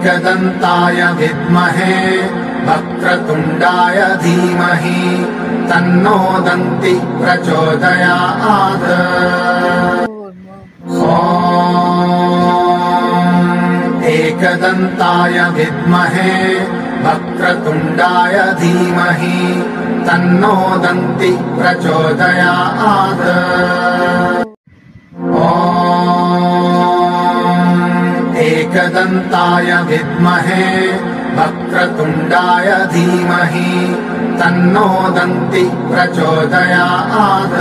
एकदन्ताय विद्महे वक्रतुण्डाय धीमहि तन्नो दन्ति प्रचोदयात्। एकदन्ताय विद्महे वक्रतुण्डाय धीमहि तन्नो दन्ति प्रचोदयात्। एकदन्ताय विद्महे वक्रतुण्डाय धीमहि तन्नो दन्ति प्रचोदयात्।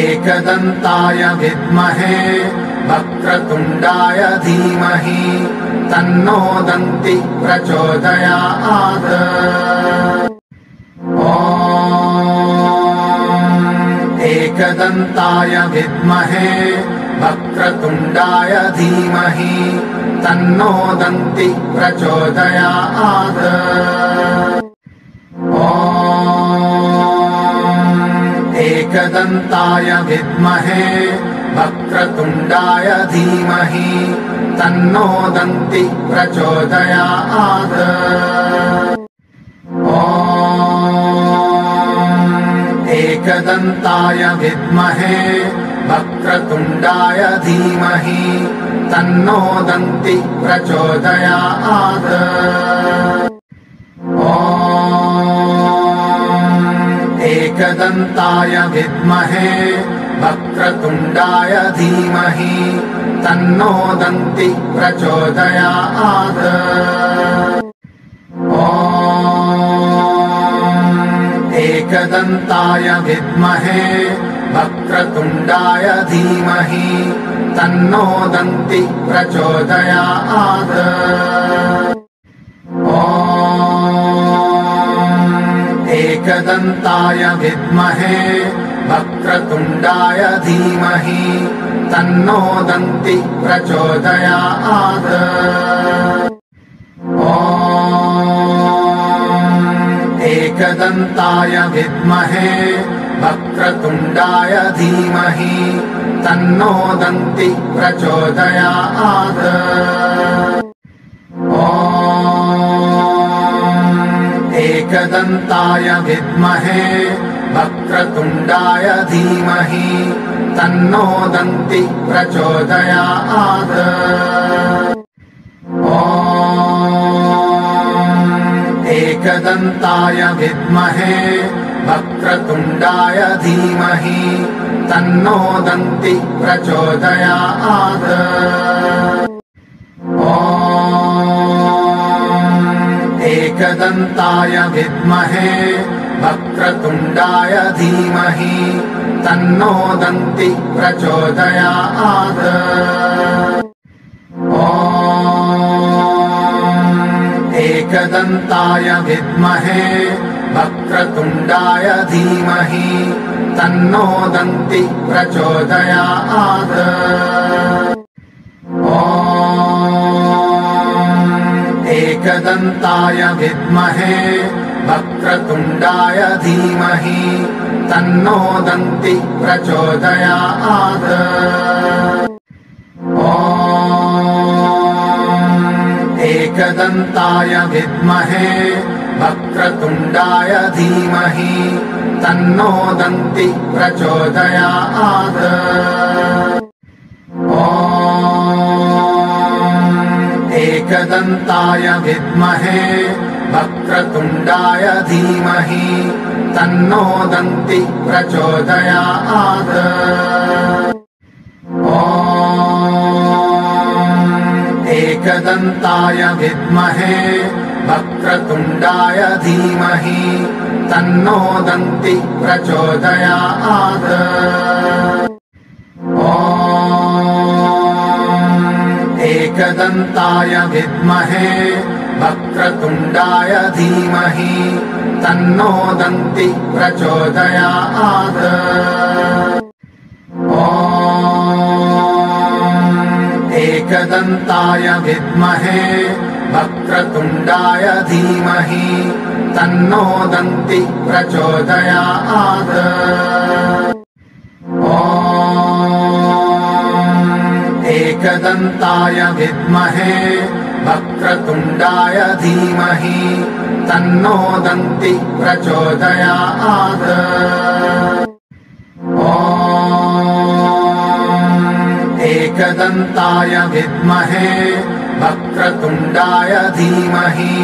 एकदन्ताय विद्महे वक्रतुण्डाय धीमहि तन्नो दन्ति प्रचोदयात्। एकदन्ताय विद्महे वक्रतुण्डाय धीमहि तन्नो दन्ति प्रचोदयात्। एकदन्ताय विद्महे वक्रतुण्डाय धीमहि तन्नो दन्ति प्रचोदयात्। एकदन्ताय विद्महे वक्रतुण्डाय धीमहि तन्नो दन्ति प्रचोदयात्। एकदन्ताय विद्महे वक्रतुण्डाय धीमहि तन्नो दन्ति प्रचोदयात्। एकदन्ताय विद्महे वक्रतुण्डाय धीमहि तन्नो दन्ति प्रचोदयात्। एकदन्ताय विद्महे वक्रतुण्डाय धीमहि तन्नो दन्ति प्रचोदयात्। एकदन्ताय विद्महे वक्रतुण्डाय धीमहि तन्नो दन्ति प्रचोदयात्। एकदन्ताय विद्महे वक्रतुण्डाय धीमहि तन्नो दन्ति प्रचोदयात्। एकदन्ताय विद्महे वक्रतुण्डाय धीमहि तन्नो दन्ति प्रचोदयात्। एकदन्ताय विद्महे वक्रतुण्डाय धीमहि तन्नो दन्ति प्रचोदयात्। एकदन्ताय विद्महे वक्रतुण्डाय धीमहि तन्नो दन्ति प्रचोदयात्। एकदन्ताय विद्महे वक्रतुण्डाय धीमहि तन्नो दन्ति प्रचोदयात्। एकदन्ताय विद्महे वक्रतुण्डाय धीमहि तन्नो दन्ति प्रचोदयात्। एकदन्ताय विद्महे वक्रतुण्डाय धीमहि तन्नो दन्ति प्रचोदयात्। एकदन्ताय विद्महे वक्रतुण्डाय धीमहि तन्नो दन्ति प्रचोदयात्। एकदन्ताय विद्महे वक्रतुण्डाय धीमहि तन्नो दन्ति प्रचोदयात्। एकदन्ताय विद्महे वक्रतुण्डाय धीमहि तन्नो दन्ति प्रचोदयात्। एकदन्ताय विद्महे वक्रतुण्डाय धीमहि तन्नो दन्ति प्रचोदयात्। एकदन्ताय विद्महे वक्रतुण्डाय धीमहि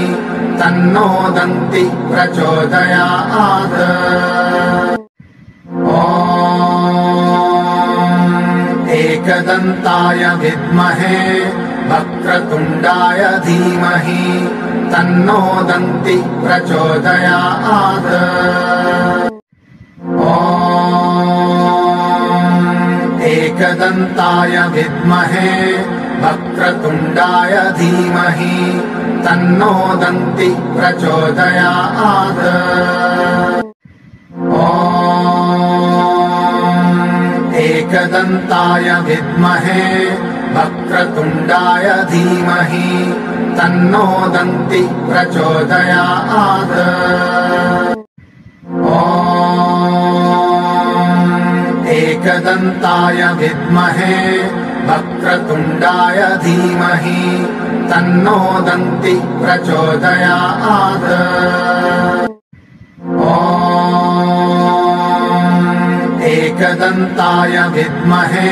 तन्नो दन्ति प्रचोदयात्। एकदन्ताय विद्महे वक्रतुण्डाय धीमहि तन्नो दन्ति प्रचोदयात्। एकदन्ताय विद्महे वक्रतुण्डाय धीमहि तन्नो दन्ति प्रचोदयात्। एकदन्ताय विद्महे वक्रतुण्डाय धीमहि तन्नो दन्ति प्रचोदयात्। एकदन्ताय विद्महे वक्रतुण्डाय धीमहि तन्नो दन्ति प्रचोदयात्। एकदन्ताय विद्महे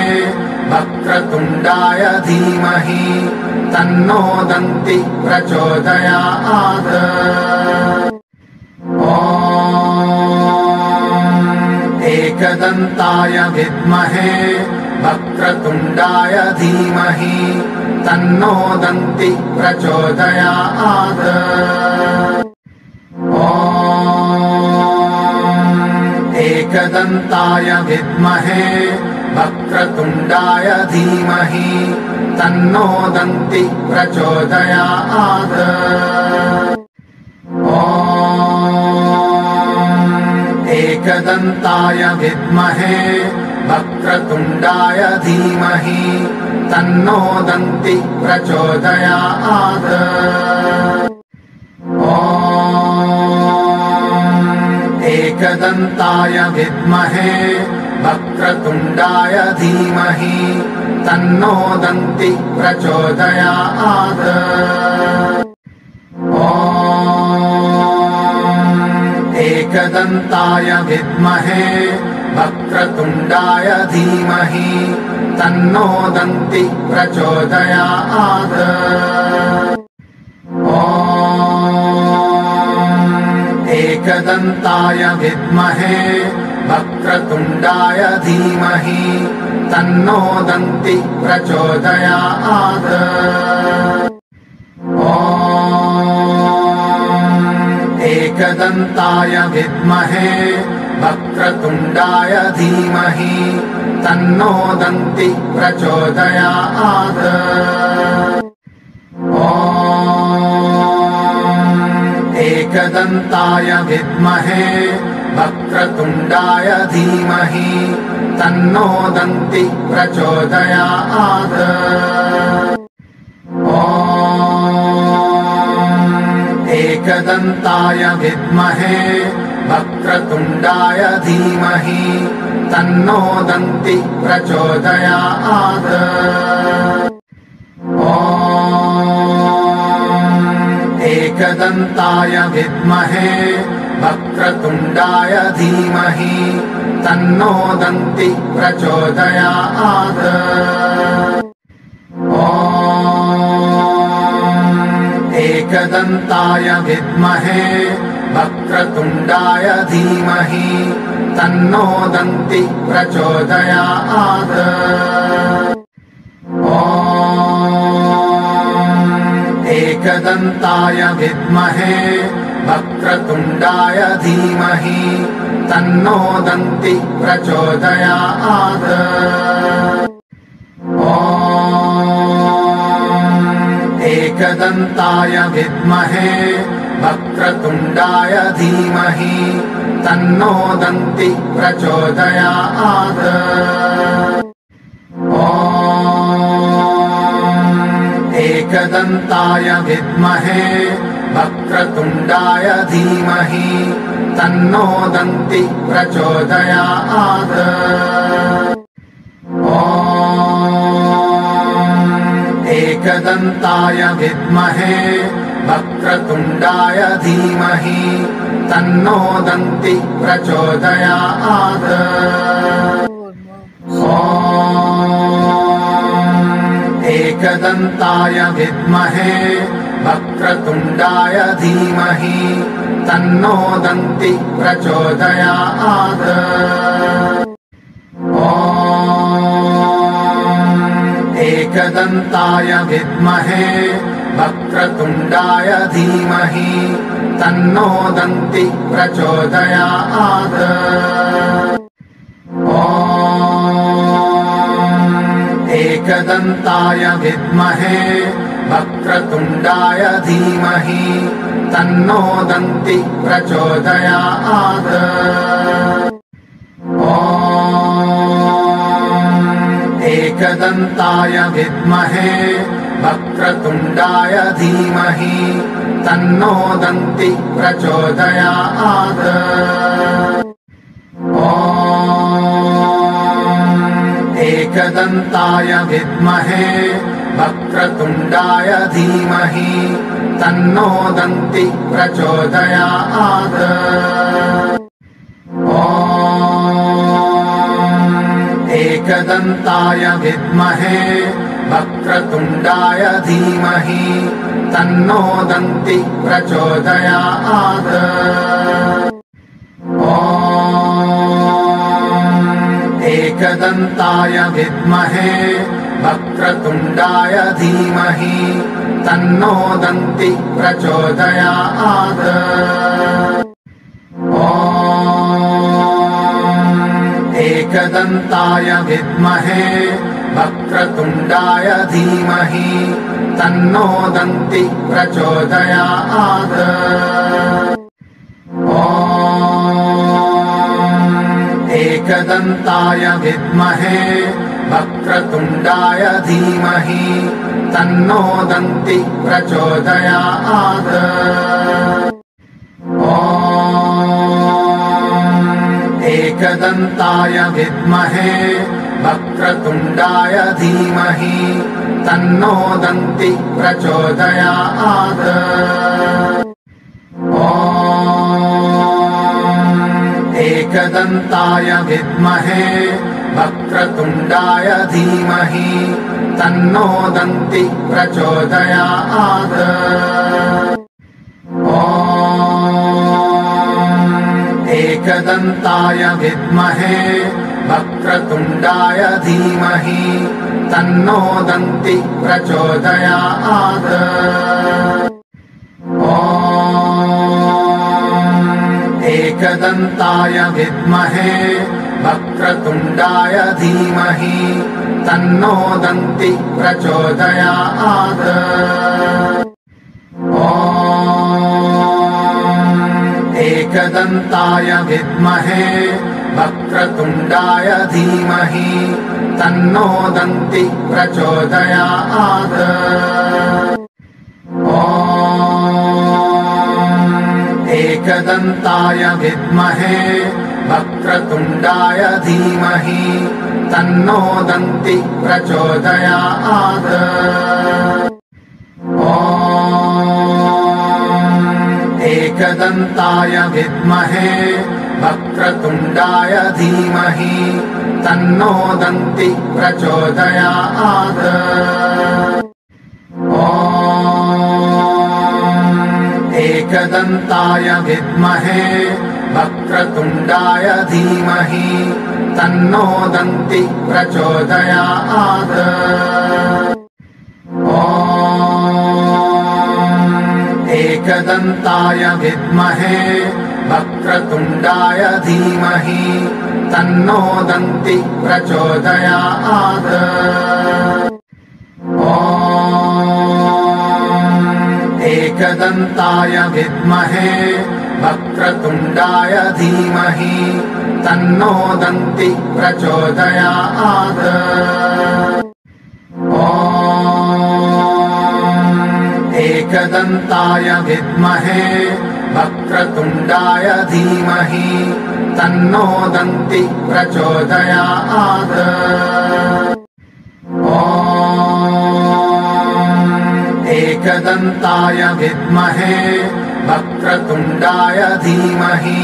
वक्रतुण्डाय धीमहि तन्नो दन्ति प्रचोदयात्। एकदन्ताय विद्महे वक्रतुण्डाय धीमहि तन्नो दन्ति प्रचोदयात्। एकदन्ताय विद्महे वक्रतुण्डाय धीमहि तन्नो दन्ति प्रचोदयात्। एकदन्ताय विद्महे वक्रतुण्डाय धीमहि तन्नो दन्ति प्रचोदयात्। एकदन्ताय विद्महे वक्रतुण्डाय धीमहि तन्नो दन्ति प्रचोदयात्। एकदन्ताय विद्महे वक्रतुण्डाय धीमहि तन्नो दन्ति प्रचोदयात्। एकदन्ताय विद्महे वक्रतुण्डाय धीमहि तन्नो दन्ति प्रचोदयात्। एकदन्ताय विद्महे वक्रतुण्डाय धीमहि तन्नो दन्ति प्रचोदयात्। एकदन्ताय विद्महे वक्रतुण्डाय धीमहि तन्नो दन्ति प्रचोदयात्। एकदन्ताय विद्महे वक्रतुण्डाय धीमहि तन्नो दन्ति प्रचोदयात्। एकदन्ताय विद्महे वक्रतुण्डाय धीमहि तन्नो दन्ति प्रचोदयात्। एकदन्ताय विद्महे वक्रतुण्डाय धीमहि तन्नो दन्ति प्रचोदयात्। एकदन्ताय विद्महे वक्रतुण्डाय धीमहि तन्नो दन्ति प्रचोदयात्। एकदन्ताय विद्महे वक्रतुण्डाय धीमहि तन्नो दन्ति प्रचोदयात्। एकदन्ताय विद्महे वक्रतुण्डाय धीमहि तन्नो दन्ति प्रचोदयात्। एकदन्ताय विद्महे वक्रतुण्डाय धीमहि तन्नो दन्ति प्रचोदयात्। एकदन्ताय विद्महे वक्रतुण्डाय धीमहि तन्नो दन्ति प्रचोदयात्। एकदन्ताय विद्महे वक्रतुण्डाय धीमहि तन्नो दन्ति प्रचोदयात्। एकदन्ताय विद्महे वक्रतुण्डाय धीमहि तन्नो दन्ति प्रचोदयात्। एकदन्ताय विद्महे वक्रतुण्डाय धीमहि तन्नो दन्ति प्रचोदयात्। एकदन्ताय विद्महे वक्रतुण्डाय धीमहि तन्नो दन्ति प्रचोदयात्। एकदन्ताय विद्महे वक्रतुण्डाय धीमहि तन्नो दन्ति प्रचोदयात्। एकदन्ताय विद्महे वक्रतुण्डाय धीमहि तन्नो दन्ति प्रचोदयात्। एकदन्ताय विद्महे वक्रतुण्डाय धीमहि तन्नो दन्ति प्रचोदयात्। एकदन्ताय विद्महे वक्रतुण्डाय धीमहि तन्नो दन्ति प्रचोदयात्। एकदन्ताय विद्महे वक्रतुण्डाय धीमहि तन्नो दन्ति प्रचोदयात्। एकदन्ताय विद्महे वक्रतुण्डाय धीमहि तन्नो दन्ति प्रचोदयात्। एकदन्ताय विद्महे वक्रतुण्डाय धीमहि तन्नो दन्ति प्रचोदयात्। एकदन्ताय विद्महे वक्रतुण्डाय धीमहि तन्नो दन्ति प्रचोदयात्। एकदन्ताय विद्महे वक्रतुण्डाय धीमहि तन्नो दन्ति प्रचोदयात्। एकदन्ताय विद्महे वक्रतुण्डाय धीमहि तन्नो दन्ति प्रचोदयात्। एकदन्ताय विद्महे वक्रतुण्डाय धीमहि तन्नो दन्ति प्रचोदयात्। एकदन्ताय विद्महे वक्रतुण्डाय धीमहि तन्नो दन्ति प्रचोदयात्। एकदन्ताय विद्महे वक्रतुण्डाय धीमहि तन्नो दन्ति प्रचोदयात्। एकदन्ताय विद्महे वक्रतुण्डाय धीमहि तन्नो दन्ति प्रचोदयात्। एकदन्ताय विद्महे वक्रतुण्डाय धीमहि तन्नो दन्ति प्रचोदयात्। एकदन्ताय विद्महे वक्रतुण्डाय धीमहि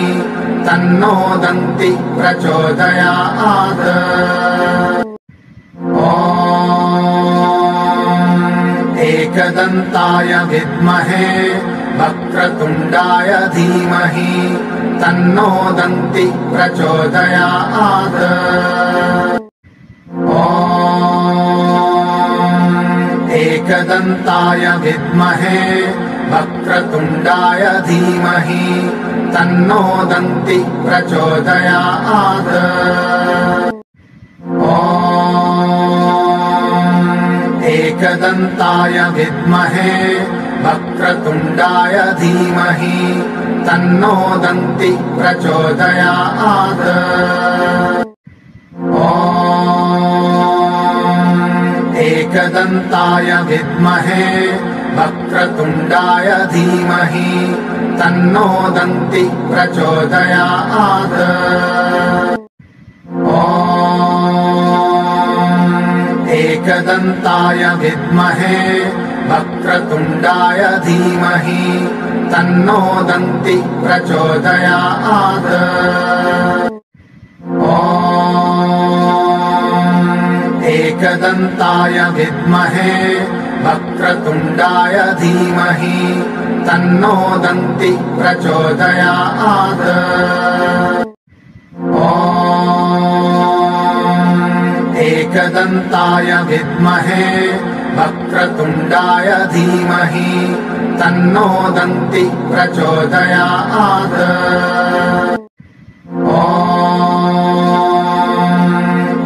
तन्नो दन्ति प्रचोदयात्। एकदन्ताय विद्महे वक्रतुण्डाय धीमहि तन्नो दन्ति प्रचोदयात्। एकदन्ताय विद्महे वक्रतुण्डाय धीमहि तन्नो दन्ति प्रचोदयात्। एकदन्ताय विद्महे वक्रतुण्डाय धीमहि तन्नो दन्ति प्रचोदयात्। एकदन्ताय विद्महे वक्रतुण्डाय धीमहि तन्नो दन्ति प्रचोदयात्। एकदन्ताय विद्महे वक्रतुण्डाय धीमहि तन्नो दन्ति प्रचोदयात्। एकदन्ताय विद्महे वक्रतुण्डाय धीमहि तन्नो दन्ति प्रचोदयात्। एकदन्ताय विद्महे वक्रतुण्डाय धीमहि तन्नो दन्ति प्रचोदयात्।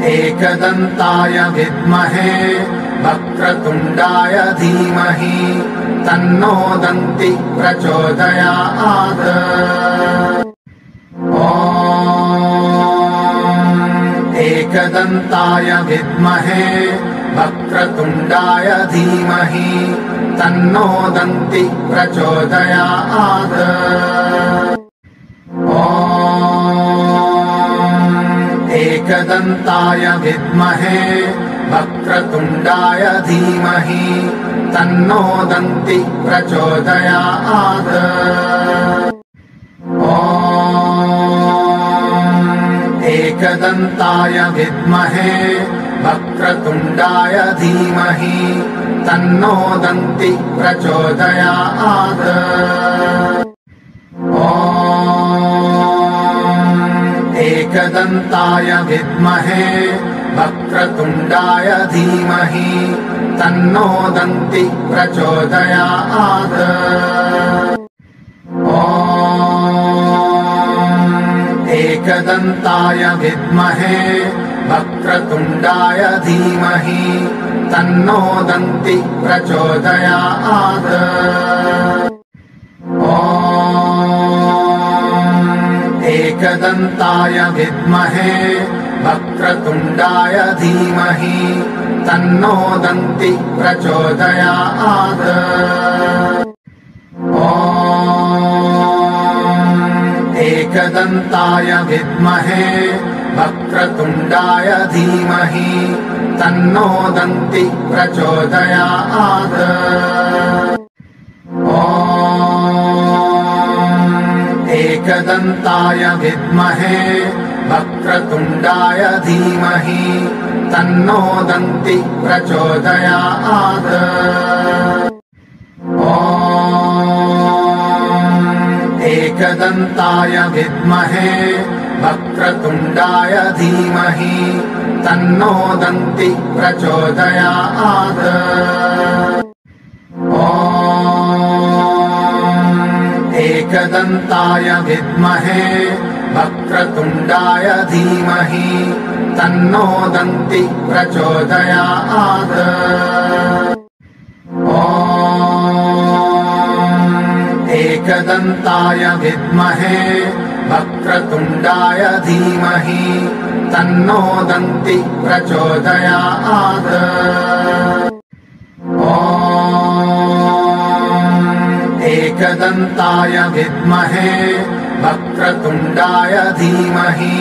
एकदन्ताय विद्महे वक्रतुण्डाय धीमहि तन्नो दन्ति प्रचोदयात्। एकदन्ताय विद्महे वक्रतुण्डाय धीमहि तन्नो दन्ति प्रचोदयात्। एकदन्ताय विद्महे वक्रतुण्डाय धीमहि तन्नो दन्ति प्रचोदयात्। एकदन्ताय विद्महे वक्रतुण्डाय धीमहि तन्नो दन्ति प्रचोदयात्। एकदन्ताय विद्महे वक्रतुण्डाय धीमहि तन्नो दन्ति प्रचोदयात्। एकदन्ताय विद्महे वक्रतुण्डाय धीमहि तन्नो दन्ति प्रचोदयात्। एकदन्ताय विद्महे वक्रतुण्डाय धीमहि तन्नो दन्ति प्रचोदयात्। एकदन्ताय विद्महे वक्रतुण्डाय धीमहि तन्नो दन्ति प्रचोदयात्। एकदन्ताय विद्महे वक्रतुण्डाय धीमहि तन्नो दन्ति प्रचोदयात्। एकदन्ताय विद्महे वक्रतुण्डाय धीमहि तन्नो दन्ति प्रचोदयात्। एकदन्ताय विद्महे वक्रतुण्डाय धीमहि तन्नो दन्ति प्रचोदयात्। एकदन्ताय विद्महे वक्रतुण्डाय धीमहि तन्नो दन्ति प्रचोदयात्। एकदन्ताय विद्महे वक्रतुण्डाय धीमहि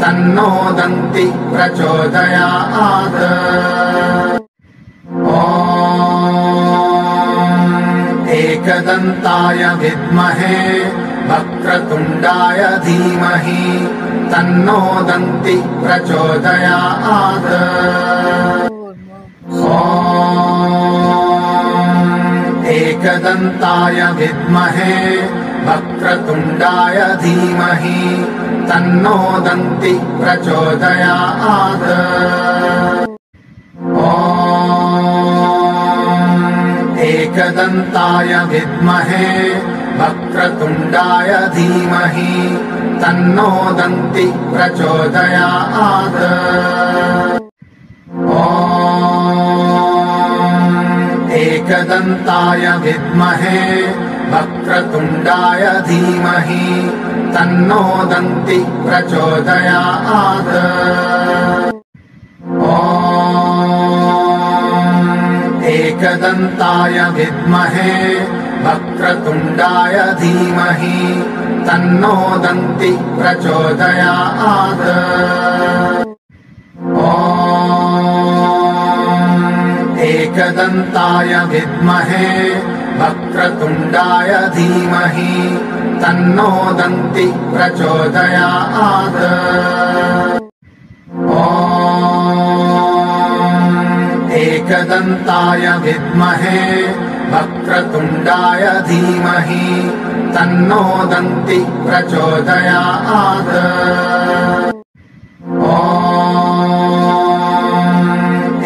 तन्नो दन्ति प्रचोदयात्। एकदन्ताय विद्महे वक्रतुण्डाय धीमहि तन्नो दन्ति प्रचोदयात्। एकदन्ताय विद्महे वक्रतुण्डाय धीमहि तन्नो दन्ति प्रचोदयात्। एकदन्ताय विद्महे वक्रतुण्डाय धीमहि तन्नो दन्ति प्रचोदयात्। एकदन्ताय विद्महे वक्रतुण्डाय धीमहि तन्नो दन्ति प्रचोदयात्। एकदन्ताय विद्महे वक्रतुण्डाय धीमहि तन्नो दन्ति प्रचोदयात्। एकदन्ताय विद्महे वक्रतुण्डाय धीमहि तन्नो दन्ति प्रचोदयात्। एकदन्ताय विद्महे वक्रतुण्डाय धीमहि तन्नो दन्ति प्रचोदयात्।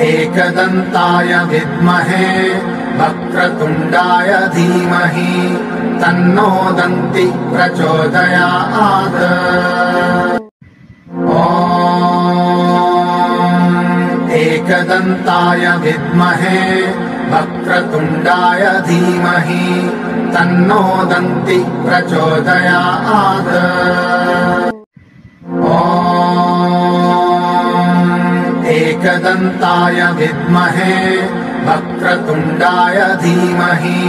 एकदन्ताय विद्महे वक्रतुण्डाय धीमहि तन्नो दन्ति प्रचोदयात्। एकदन्ताय विद्महे वक्रतुण्डाय धीमहि तन्नो दन्ति प्रचोदयात्। एकदन्ताय विद्महे वक्रतुण्डाय धीमहि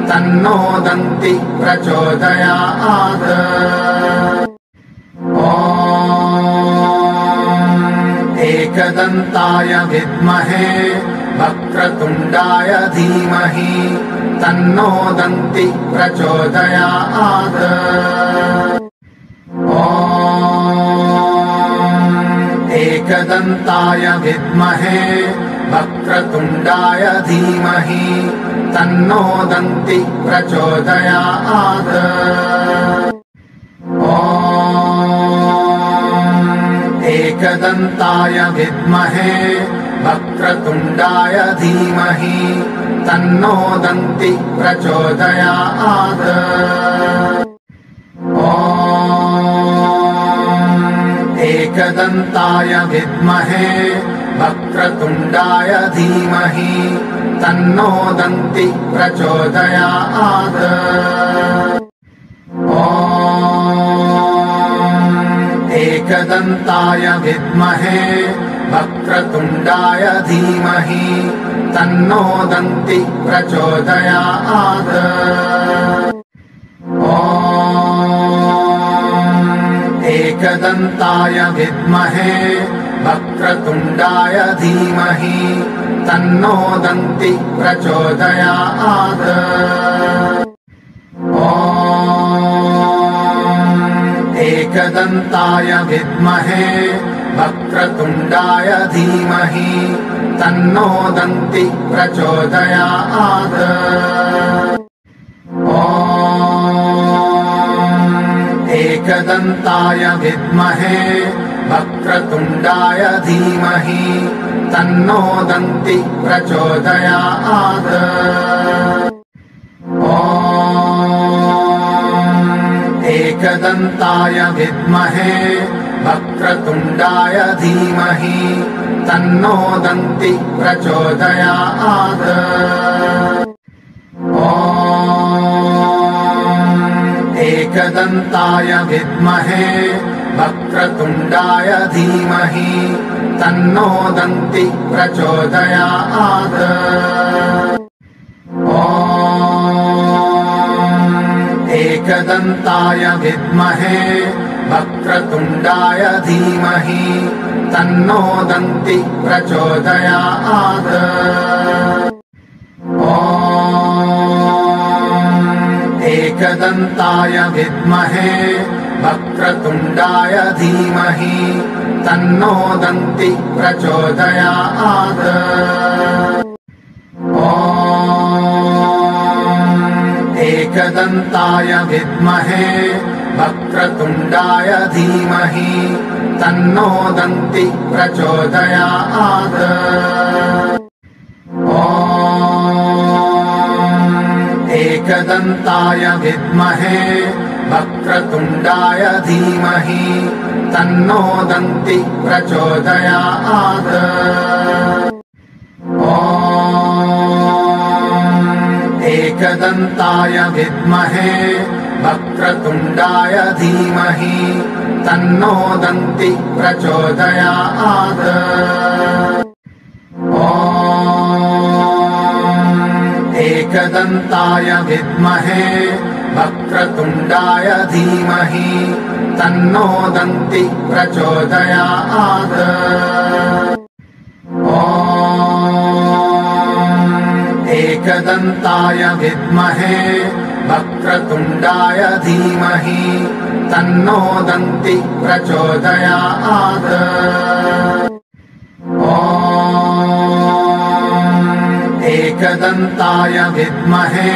तन्नो दन्ति प्रचोदयात्। एकदन्ताय विद्महे वक्रतुण्डाय धीमहि तन्नो दन्ति प्रचोदयात्। एकदन्ताय विद्महे वक्रतुण्डाय धीमहि तन्नो दन्ति प्रचोदयात्। एकदन्ताय विद्महे वक्रतुण्डाय धीमहि तन्नो दन्ति प्रचोदयात्। एकदन्ताय विद्महे वक्रतुण्डाय धीमहि तन्नो दन्ति प्रचोदयात्। एकदन्ताय विद्महे वक्रतुण्डाय धीमहि तन्नो दन्ति प्रचोदयात्। एकदन्ताय विद्महे वक्रतुण्डाय धीमहि तन्नो दन्ति प्रचोदयात्। एकदन्ताय विद्महे वक्रतुण्डाय धीमहि तन्नो दन्ति प्रचोदयात्। एकदन्ताय विद्महे वक्रतुण्डाय धीमहि तन्नो दन्ति प्रचोदयात्। एकदन्ताय विद्महे वक्रतुण्डाय धीमहि तन्नो दन्ति प्रचोदयात्। एकदन्ताय विद्महे वक्रतुण्डाय धीमहि तन्नो दन्ति प्रचोदयात्। एकदन्ताय विद्महे वक्रतुण्डाय धीमहि तन्नो दन्ति प्रचोदयात्। एकदन्ताय विद्महे वक्रतुण्डाय धीमहि तन्नो दन्ति प्रचोदयात्। एकदन्ताय विद्महे वक्रतुण्डाय धीमहि तन्नो दन्ति प्रचोदयात्। एकदन्ताय विद्महे वक्रतुण्डाय धीमहि तन्नो दन्ति प्रचोदयात्। एकदन्ताय विद्महे वक्रतुण्डाय धीमहि तन्नो दन्ति प्रचोदयात्। एकदन्ताय विद्महे वक्रतुण्डाय धीमहि तन्नो दन्ति प्रचोदयात्। एकदन्ताय विद्महे वक्रतुण्डाय धीमहि तन्नो दन्ति प्रचोदयात्। एकदन्ताय विद्महे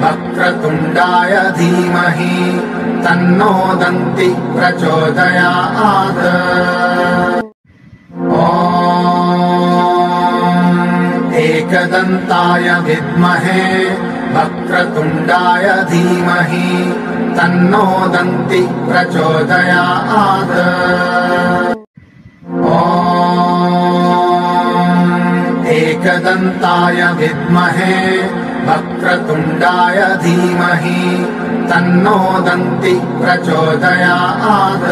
वक्रतुण्डाय धीमहि तन्नो दन्ति प्रचोदयात्। एकदन्ताय विद्महे वक्रतुण्डाय धीमहि तन्नो दन्ति प्रचोदयात्। एकदन्ताय विद्महे वक्रतुण्डाय धीमहि तन्नो दन्ति प्रचोदयात्।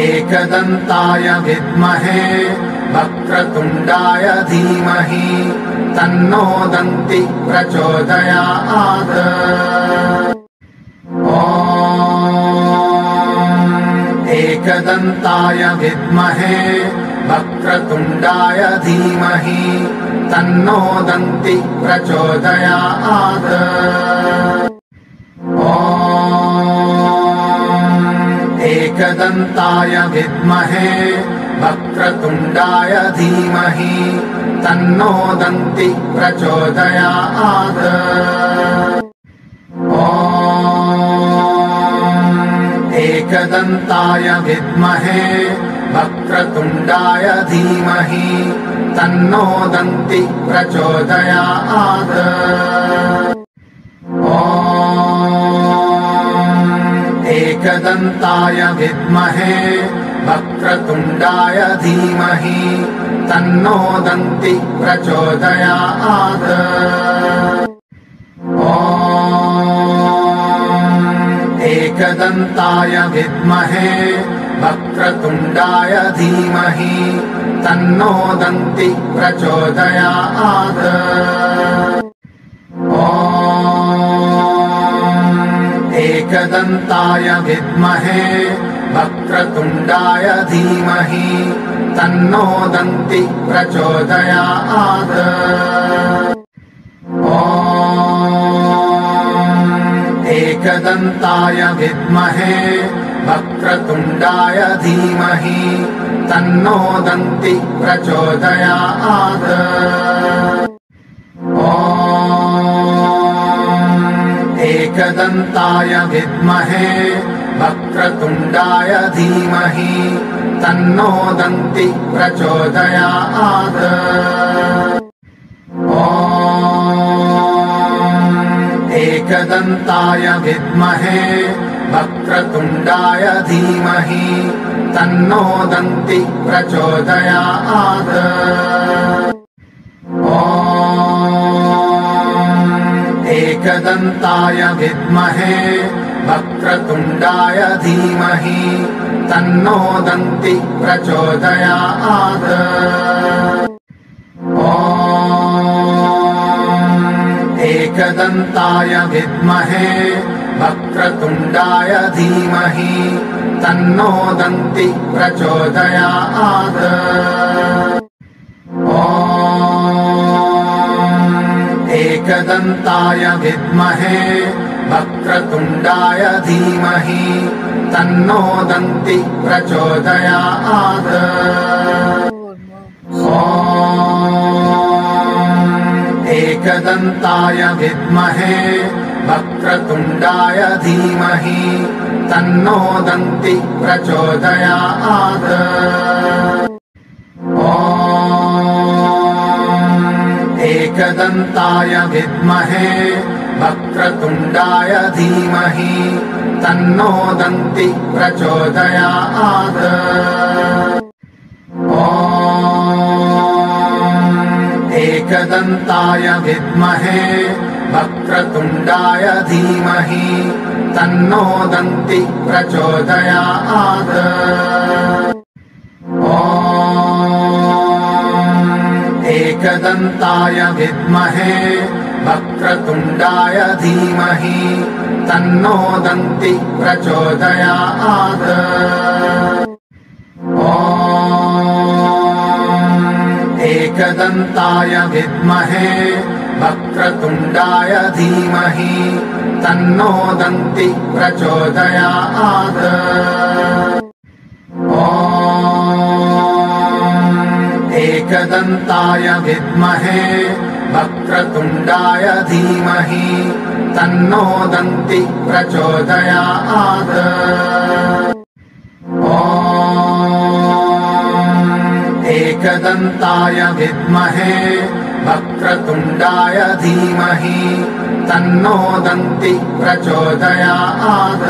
एकदन्ताय विद्महे वक्रतुण्डाय धीमहि तन्नो दन्ति प्रचोदयात्। एकदन्ताय विद्महे वक्रतुण्डाय धीमहि तन्नो दन्ति प्रचोदयात्। एकदन्ताय विद्महे वक्रतुण्डाय धीमहि तन्नो दन्ति प्रचोदयात्। एकदन्ताय विद्महे वक्रतुण्डाय धीमहि तन्नो दन्ति प्रचोदयात्। एकदन्ताय विद्महे वक्रतुण्डाय धीमहि तन्नो दन्ति प्रचोदयात्। एकदन्ताय विद्महे वक्रतुण्डाय धीमहि तन्नो दन्ति प्रचोदयात्। एकदन्ताय विद्महे वक्रतुण्डाय धीमहि तन्नो दन्ति प्रचोदयात्। एकदन्ताय विद्महे वक्रतुण्डाय धीमहि तन्नो दन्ति प्रचोदयात्। एकदन्ताय विद्महे वक्रतुण्डाय धीमहि तन्नो दन्ति प्रचोदयात्। एकदन्ताय विद्महे वक्रतुण्डाय धीमहि तन्नो दन्ति प्रचोदयात्। एकदन्ताय विद्महे वक्रतुण्डाय धीमहि तन्नो दन्ति प्रचोदयात्। एकदन्ताय विद्महे वक्रतुण्डाय धीमहि तन्नो दन्ति प्रचोदयात्। एकदन्ताय विद्महे वक्रतुण्डाय धीमहि तन्नो दन्ति प्रचोदयात्। एकदन्ताय विद्महे वक्रतुण्डाय धीमहि तन्नो दन्ति प्रचोदयात्। एकदन्ताय विद्महे वक्रतुण्डाय धीमहि तन्नो दन्ति प्रचोदयात्। एकदन्ताय विद्महे वक्रतुण्डाय धीमहि तन्नो दन्ति प्रचोदयात्। एकदन्ताय विद्महे वक्रतुण्डाय धीमहि तन्नो दन्ति प्रचोदयात्। एकदन्ताय विद्महे वक्रतुण्डाय धीमहि तन्नो दन्ति प्रचोदयात्। एकदन्ताय विद्महे वक्रतुण्डाय धीमहि तन्नो दन्ति प्रचोदयात्। एकदन्ताय विद्महे वक्रतुण्डाय धीमहि तन्नो दन्ति प्रचोदयात्।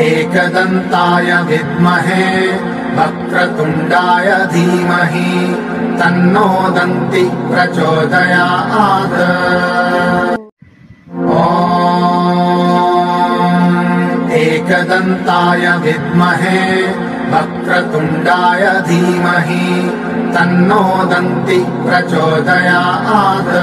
एकदन्ताय विद्महे वक्रतुण्डाय धीमहि तन्नो दन्ति प्रचोदयात्। एकदन्ताय विद्महे वक्रतुण्डाय धीमहि तन्नो दन्ति प्रचोदयात्।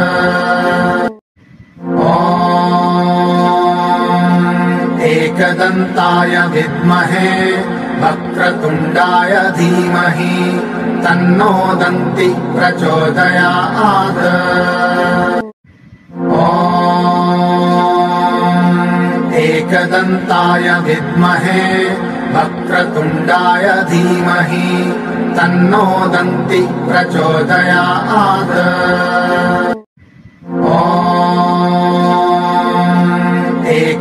एकदन्ताय विद्महे वक्रतुण्डाय धीमहि तन्नो दन्ति प्रचोदयात्। एकदन्ताय विद्महे वक्रतुण्डाय धीमहि तन्नो दन्ति प्रचोदयात्।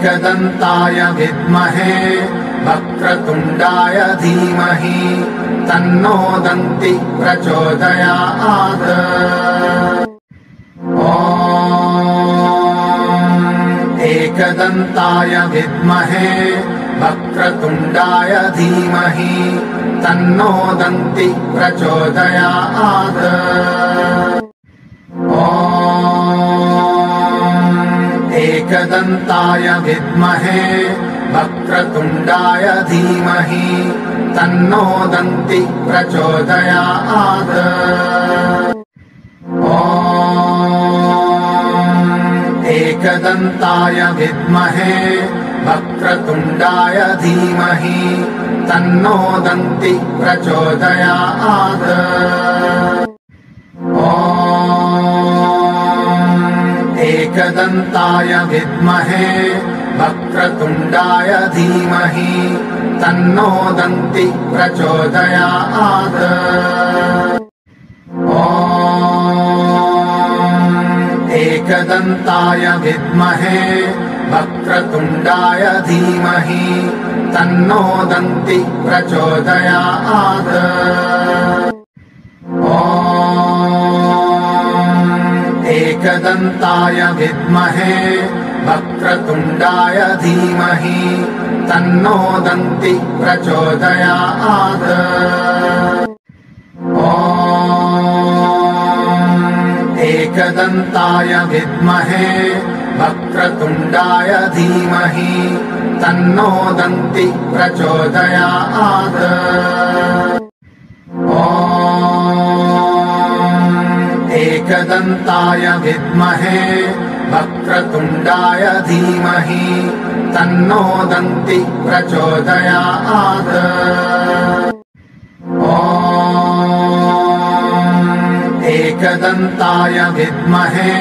एकदन्ताय विद्महे वक्रतुण्डाय धीमहि तन्नो दन्ति प्रचोदयात्। एकदन्ताय विद्महे वक्रतुण्डाय धीमहि तन्नो दन्ति प्रचोदयात्। एकदन्ताय विद्महे वक्रतुण्डाय धीमहि तन्नो दन्ति प्रचोदयात्। एकदन्ताय विद्महे वक्रतुण्डाय धीमहि तन्नो दन्ति प्रचोदयात्। एकदन्ताय विद्महे वक्रतुण्डाय धीमहि तन्नो दन्ति प्रचोदयात्। एकदन्ताय विद्महे वक्रतुण्डाय धीमहि तन्नो दन्ति प्रचोदयात्। एकदन्ताय विद्महे वक्रतुण्डाय धीमहि तन्नो दन्ति प्रचोदयात्। एकदन्ताय विद्महे वक्रतुण्डाय धीमहि तन्नो दन्ति प्रचोदयात्। एकदन्ताय विद्महे वक्रतुण्डाय धीमहि तन्नो दन्ति प्रचोदयात्। एकदन्ताय विद्महे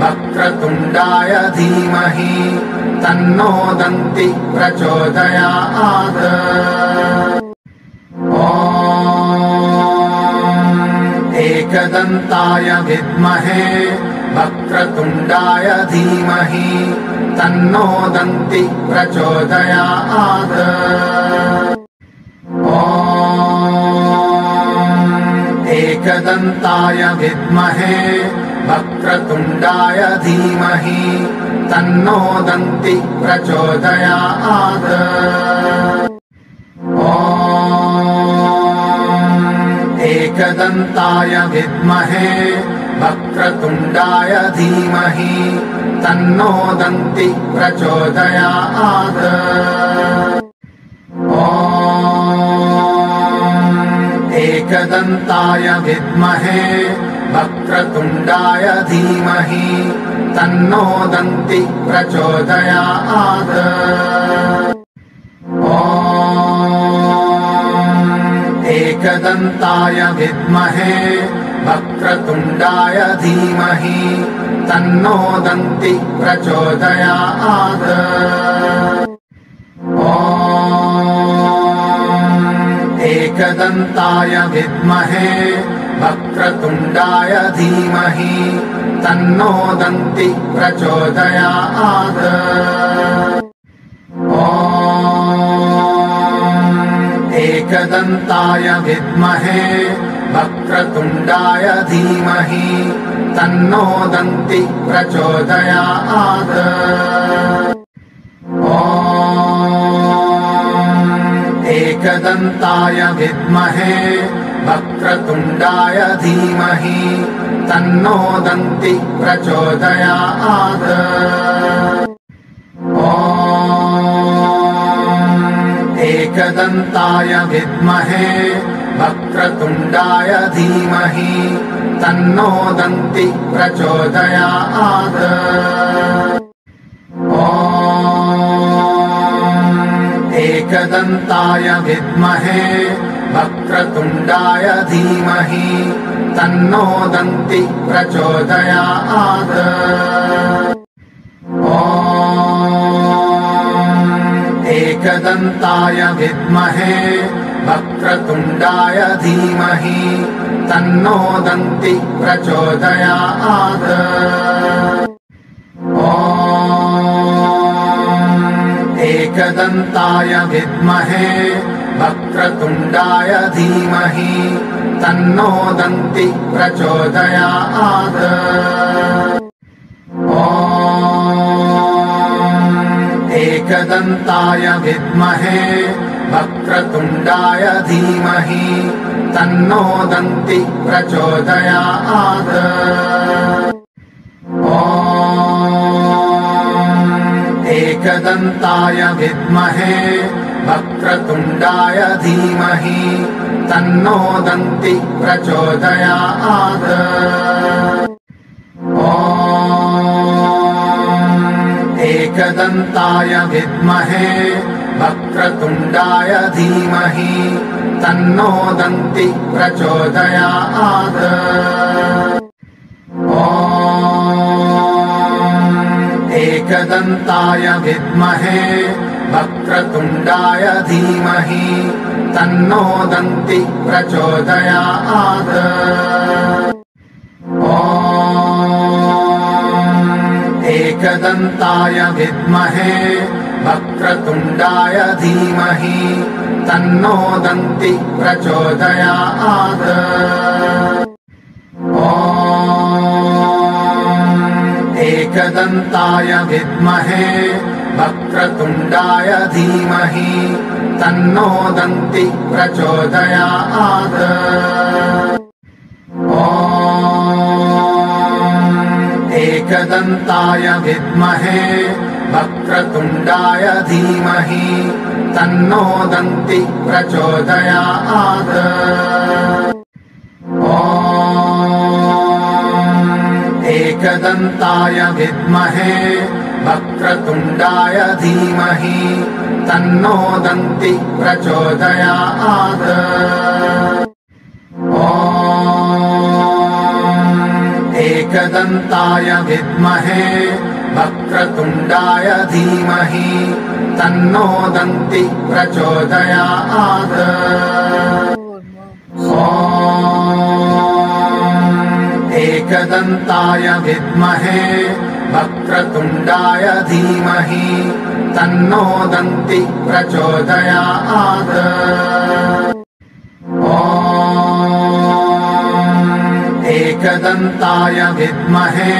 वक्रतुण्डाय धीमहि तन्नो दन्ति प्रचोदयात्। एकदन्ताय विद्महे वक्रतुण्डाय धीमहि तन्नो दन्ति प्रचोदयात्। एकदन्ताय विद्महे वक्रतुण्डाय धीमहि तन्नो दन्ति प्रचोदयात्। एकदन्ताय विद्महे वक्रतुण्डाय धीमहि तन्नो दन्ति प्रचोदयात्। एकदन्ताय विद्महे वक्रतुण्डाय धीमहि तन्नो दन्ति प्रचोदयात्। एकदन्ताय विद्महे वक्रतुण्डाय धीमहि तन्नो दन्ति प्रचोदयात्। एकदन्ताय विद्महे वक्रतुण्डाय धीमहि तन्नो दन्ति प्रचोदयात्। एकदन्ताय विद्महे वक्रतुण्डाय धीमहि तन्नो दन्ति प्रचोदयात्। एकदन्ताय विद्महे वक्रतुण्डाय धीमहि तन्नो दन्ति प्रचोदयात्। एकदन्ताय विद्महे वक्रतुण्डाय धीमहि तन्नो दन्ति प्रचोदयात्। एकदन्ताय विद्महे वक्रतुण्डाय धीमहि तन्नो दन्ति प्रचोदयात्। एकदन्ताय विद्महे वक्रतुण्डाय धीमहि तन्नो दन्ति प्रचोदयात्। एकदन्ताय विद्महे वक्रतुण्डाय धीमहि तन्नो दन्ति प्रचोदयात्। एकदन्ताय विद्महे वक्रतुण्डाय धीमहि तन्नो दन्ति प्रचोदयात्। एकदन्ताय विद्महे वक्रतुण्डाय धीमहि तन्नो दन्ति प्रचोदयात्। एकदन्ताय विद्महे वक्रतुण्डाय धीमहि तन्नो दन्ति प्रचोदयात्। एकदन्ताय विद्महे वक्रतुण्डाय धीमहि तन्नो दन्ति प्रचोदयात्। एकदन्ताय विद्महे वक्रतुण्डाय धीमहि तन्नो दन्ति प्रचोदयात्। एकदन्ताय विद्महे वक्रतुण्डाय धीमहि तन्नो दन्ति प्रचोदयात्। एकदन्ताय विद्महे वक्रतुण्डाय धीमहि तन्नो दन्ति प्रचोदयात्। एकदन्ताय विद्महे वक्रतुण्डाय धीमहि तन्नो दन्ति प्रचोदयात्। एकदन्ताय विद्महे वक्रतुण्डाय धीमहि तन्नो दन्ति प्रचोदयात्। एकदन्ताय विद्महे वक्रतुण्डाय धीमहि तन्नो दन्ति प्रचोदयात्। एकदन्ताय विद्महे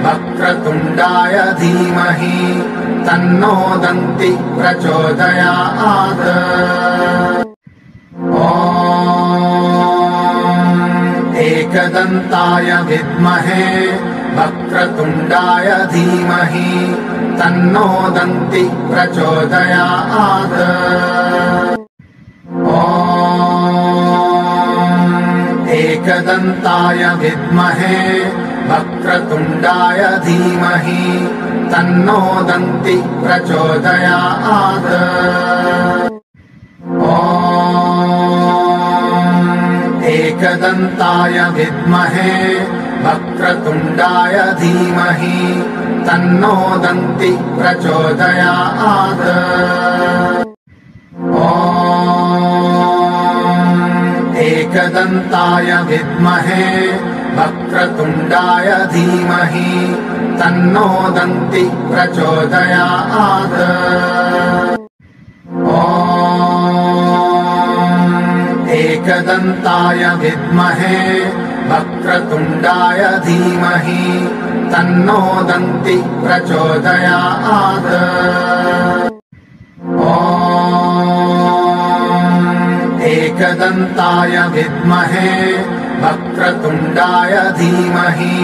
वक्रतुण्डाय धीमहि तन्नो दन्ति प्रचोदयात्। एकदन्ताय विद्महे वक्रतुण्डाय धीमहि तन्नो दन्ति प्रचोदयात्। एकदन्ताय विद्महे वक्रतुण्डाय धीमहि तन्नो दन्ति प्रचोदयात्। एकदन्ताय विद्महे वक्रतुण्डाय धीमहि तन्नो दन्ति प्रचोदयात्। एकदन्ताय विद्महे वक्रतुण्डाय धीमहि तन्नो दन्ति प्रचोदयात्। एकदन्ताय विद्महे वक्रतुण्डाय धीमहि तन्नो दन्ति प्रचोदयात्। एकदन्ताय विद्महे वक्रतुण्डाय धीमहि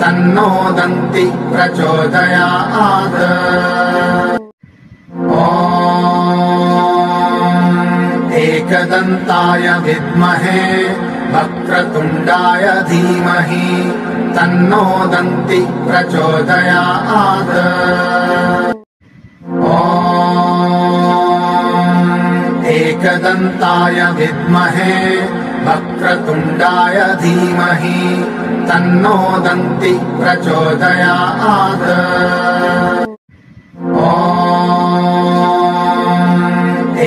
तन्नो दन्ति प्रचोदयात्। एकदन्ताय विद्महे वक्रतुण्डाय धीमहि तन्नो दन्ति प्रचोदयात्। एकदन्ताय विद्महे वक्रतुण्डाय धीमहि तन्नो दन्ति प्रचोदयात्।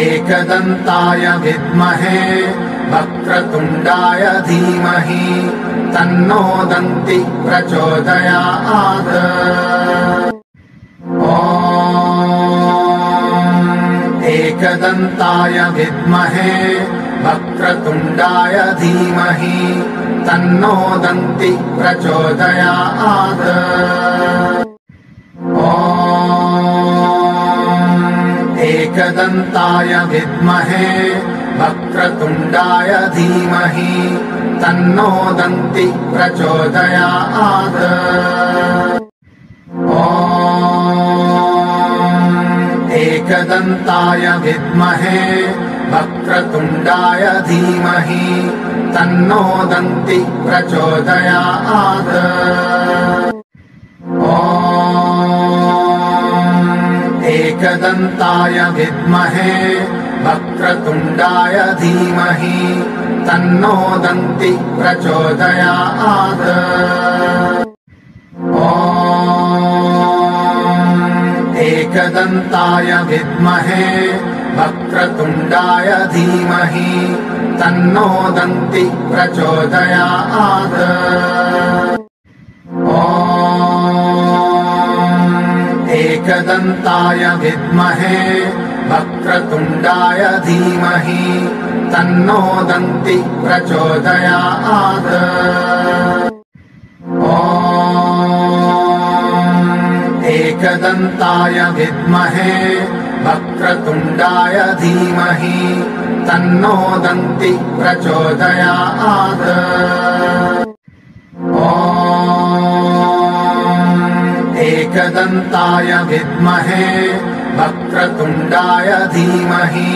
एकदन्ताय विद्महे वक्रतुण्डाय धीमहि तन्नो दन्ति प्रचोदयात्। एकदन्ताय विद्महे वक्रतुण्डाय धीमहि तन्नो दन्ति प्रचोदयात्। एकदन्ताय विद्महे वक्रतुण्डाय धीमहि तन्नो दन्ति प्रचोदयात्। एकदन्ताय विद्महे वक्रतुण्डाय धीमहि तन्नो दन्ति प्रचोदयात्। एकदन्ताय विद्महे वक्रतुण्डाय धीमहि तन्नो दन्ति प्रचोदयात्। एकदन्ताय विद्महे वक्रतुण्डाय धीमहि तन्नो दन्ति प्रचोदयात्। एकदन्ताय विद्महे वक्रतुण्डाय धीमहि तन्नो दन्ति प्रचोदयात्। एकदन्ताय विद्महे वक्रतुण्डाय धीमहि तन्नो दन्ति प्रचोदयात्। एकदन्ताय विद्महे वक्रतुण्डाय धीमहि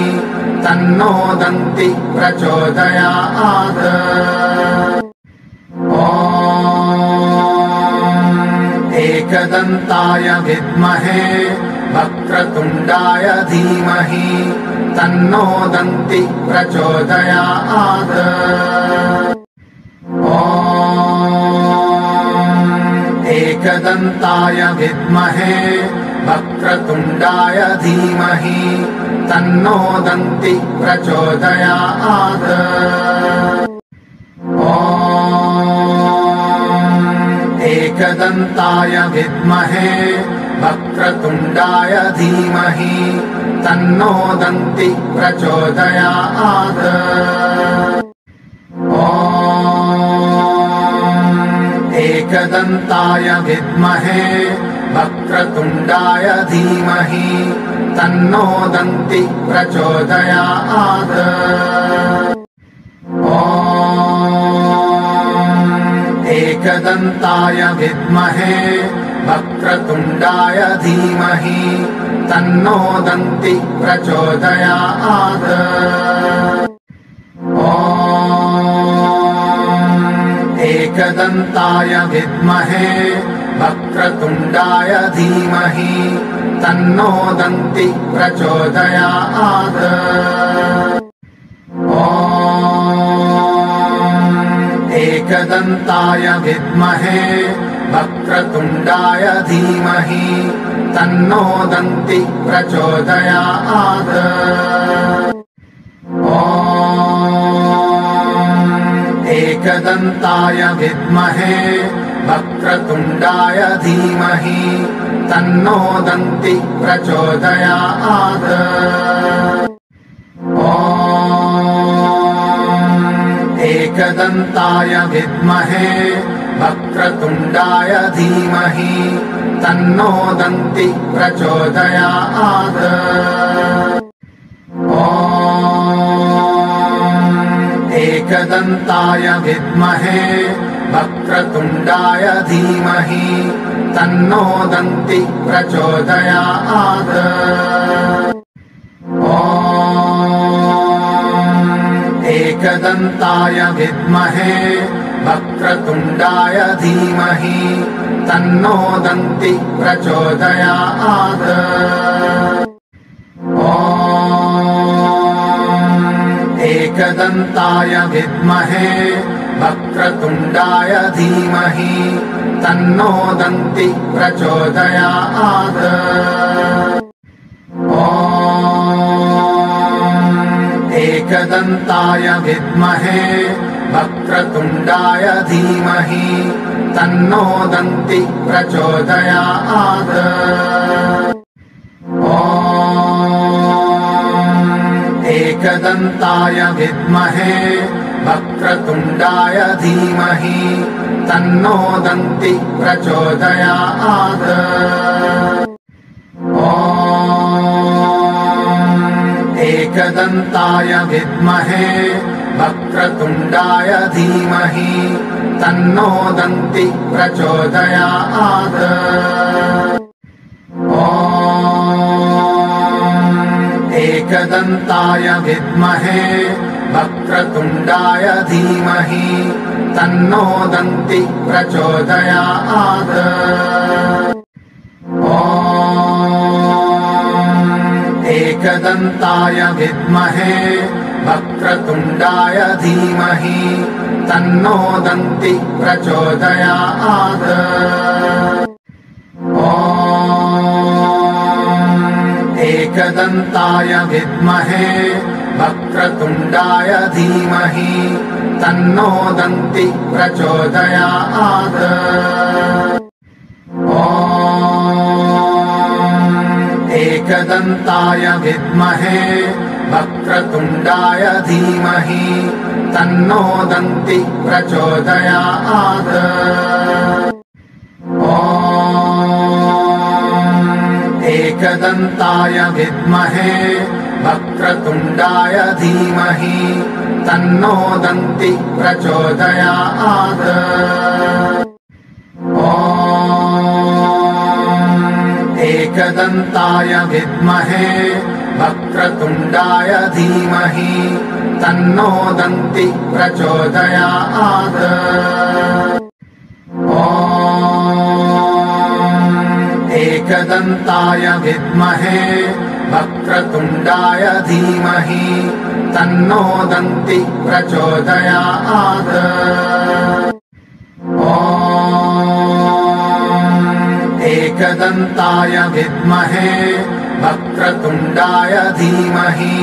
तन्नो दन्ति प्रचोदयात्। एकदन्ताय विद्महे वक्रतुण्डाय धीमहि तन्नो दन्ति प्रचोदयात्। एकदन्ताय विद्महे वक्रतुण्डाय धीमहि तन्नो दन्ति प्रचोदयात्। एकदन्ताय विद्महे वक्रतुण्डाय धीमहि तन्नो दन्ति प्रचोदयात्। एकदन्ताय विद्महे वक्रतुण्डाय धीमहि तन्नो दन्ति प्रचोदयात्। एकदन्ताय विद्महे वक्रतुण्डाय धीमहि तन्नो दन्ति प्रचोदयात्। एकदन्ताय विद्महे वक्रतुण्डाय धीमहि तन्नो दन्ति प्रचोदयात्। एकदन्ताय विद्महे वक्रतुण्डाय धीमहि तन्नो दन्ति प्रचोदयात्। एकदन्ताय विद्महे वक्रतुण्डाय धीमहि तन्नो दन्ति प्रचोदयात्। एकदन्ताय विद्महे वक्रतुण्डाय धीमहि तन्नो दन्ति प्रचोदयात्। एकदन्ताय विद्महे वक्रतुण्डाय धीमहि तन्नो दन्ति प्रचोदयात्। एकदन्ताय विद्महे वक्रतुण्डाय धीमहि तन्नो दन्ति प्रचोदयात्। एकदन्ताय विद्महे वक्रतुण्डाय धीमहि तन्नो दन्ति प्रचोदयात्। एकदन्ताय विद्महे वक्रतुण्डाय धीमहि तन्नो दन्ति प्रचोदयात्। एकदन्ताय विद्महे वक्रतुण्डाय धीमहि तन्नो दन्ति प्रचोदयात्। एकदन्ताय विद्महे वक्रतुण्डाय धीमहि तन्नो दन्ति प्रचोदयात्। एकदन्ताय विद्महे वक्रतुण्डाय धीमहि तन्नो दन्ति प्रचोदयात्। एकदन्ताय विद्महे वक्रतुण्डाय धीमहि तन्नो दन्ति प्रचोदयात्। एकदन्ताय विद्महे वक्रतुण्डाय धीमहि तन्नो दन्ति प्रचोदयात्। एकदन्ताय विद्महे वक्रतुण्डाय धीमहि तन्नो दन्ति प्रचोदयात्। एकदन्ताय विद्महे वक्रतुण्डाय धीमहि तन्नो दन्ति प्रचोदयात्। एकदन्ताय विद्महे वक्रतुण्डाय धीमहि तन्नो दन्ति प्रचोदयात्। एकदन्ताय विद्महे वक्रतुण्डाय धीमहि तन्नो दन्ति प्रचोदयात्। एकदन्ताय विद्महे वक्रतुण्डाय धीमहि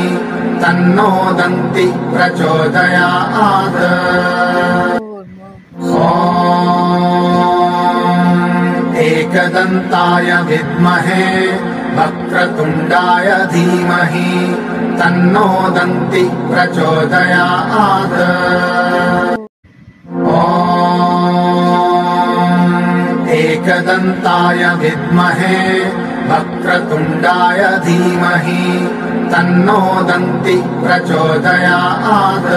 तन्नो दन्ति प्रचोदयात्। एकदन्ताय विद्महे वक्रतुण्डाय धीमहि तन्नो दन्ति प्रचोदयात्। एकदन्ताय विद्महे वक्रतुण्डाय धीमहि तन्नो दन्ति प्रचोदयात्।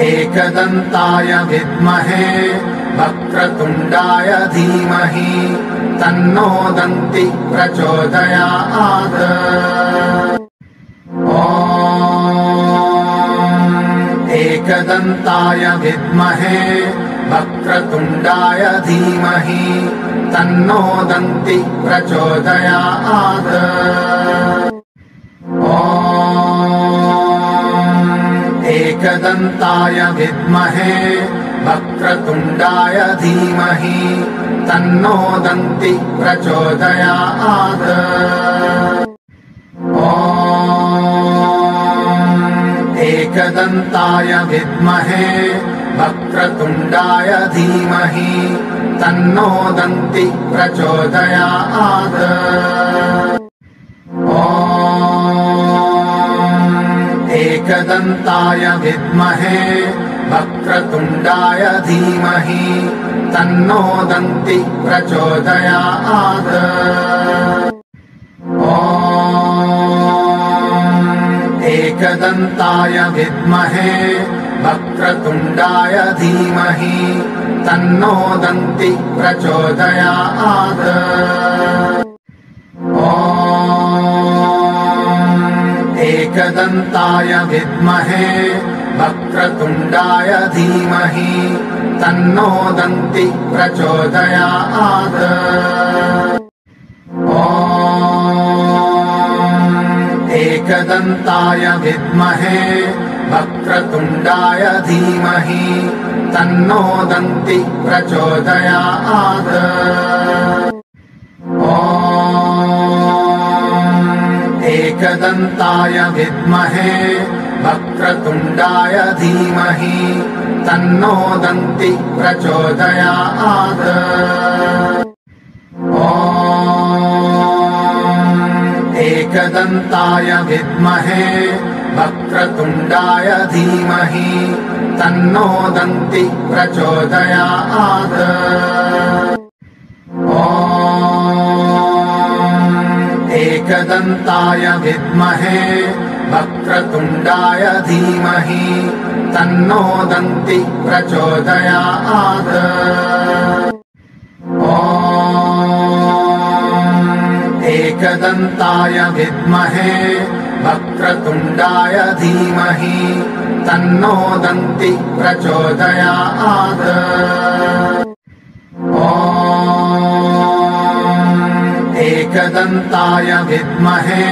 एकदन्ताय विद्महे वक्रतुण्डाय धीमहि तन्नो दन्ति प्रचोदयात्। एकदन्ताय विद्महे वक्रतुण्डाय धीमहि तन्नो दन्ति प्रचोदयात्। एकदन्ताय विद्महे वक्रतुण्डाय धीमहि तन्नो दन्ति प्रचोदयात्। एकदन्ताय विद्महे वक्रतुण्डाय धीमहि तन्नो दन्ति प्रचोदयात्। एकदन्ताय विद्महे वक्रतुण्डाय धीमहि तन्नो दन्ति प्रचोदयात्। एकदन्ताय विद्महे वक्रतुण्डाय धीमहि तन्नो दन्ति प्रचोदयात्। एकदन्ताय विद्महे वक्रतुण्डाय धीमहि तन्नो दन्ति प्रचोदयात्। एकदन्ताय विद्महे वक्रतुण्डाय धीमहि तन्नो दन्ति प्रचोदयात्। एकदन्ताय विद्महे वक्रतुण्डाय धीमहि तन्नो दन्ति प्रचोदयात्। एकदन्ताय विद्महे वक्रतुण्डाय धीमहि तन्नो दन्ति प्रचोदयात्। एकदन्ताय विद्महे वक्रतुण्डाय धीमहि तन्नो दन्ति प्रचोदयात्। एकदन्ताय विद्महे वक्रतुण्डाय धीमहि तन्नो दन्ति प्रचोदयात्। एकदन्ताय विद्महे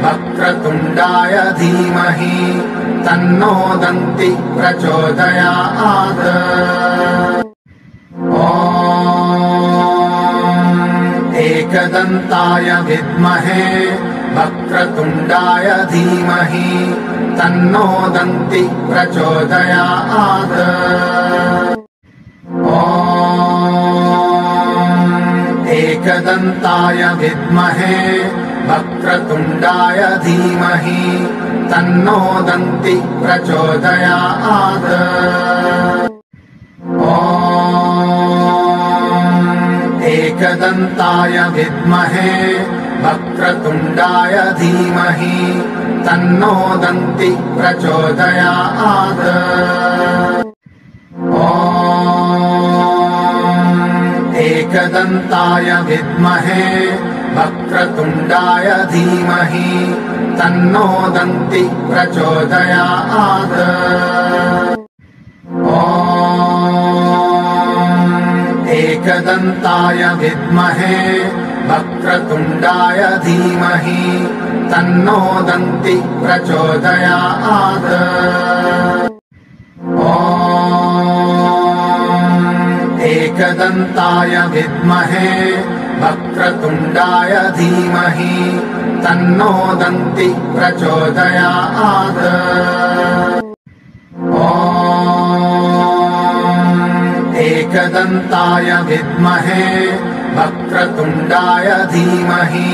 वक्रतुण्डाय धीमहि तन्नो दन्ति प्रचोदयात्। एकदन्ताय विद्महे वक्रतुण्डाय धीमहि तन्नो दन्ति प्रचोदयात्। एकदन्ताय विद्महे वक्रतुण्डाय धीमहि तन्नो दन्ति प्रचोदयात्। एकदन्ताय विद्महे वक्रतुण्डाय धीमहि तन्नो दन्ति प्रचोदयात्। एकदन्ताय विद्महे वक्रतुण्डाय धीमहि तन्नो दन्ति प्रचोदयात्। एकदन्ताय विद्महे वक्रतुण्डाय धीमहि तन्नो दन्ति प्रचोदयात्। एकदन्ताय विद्महे वक्रतुण्डाय धीमहि तन्नो दन्ति प्रचोदयात्। एकदन्ताय विद्महे वक्रतुण्डाय धीमहि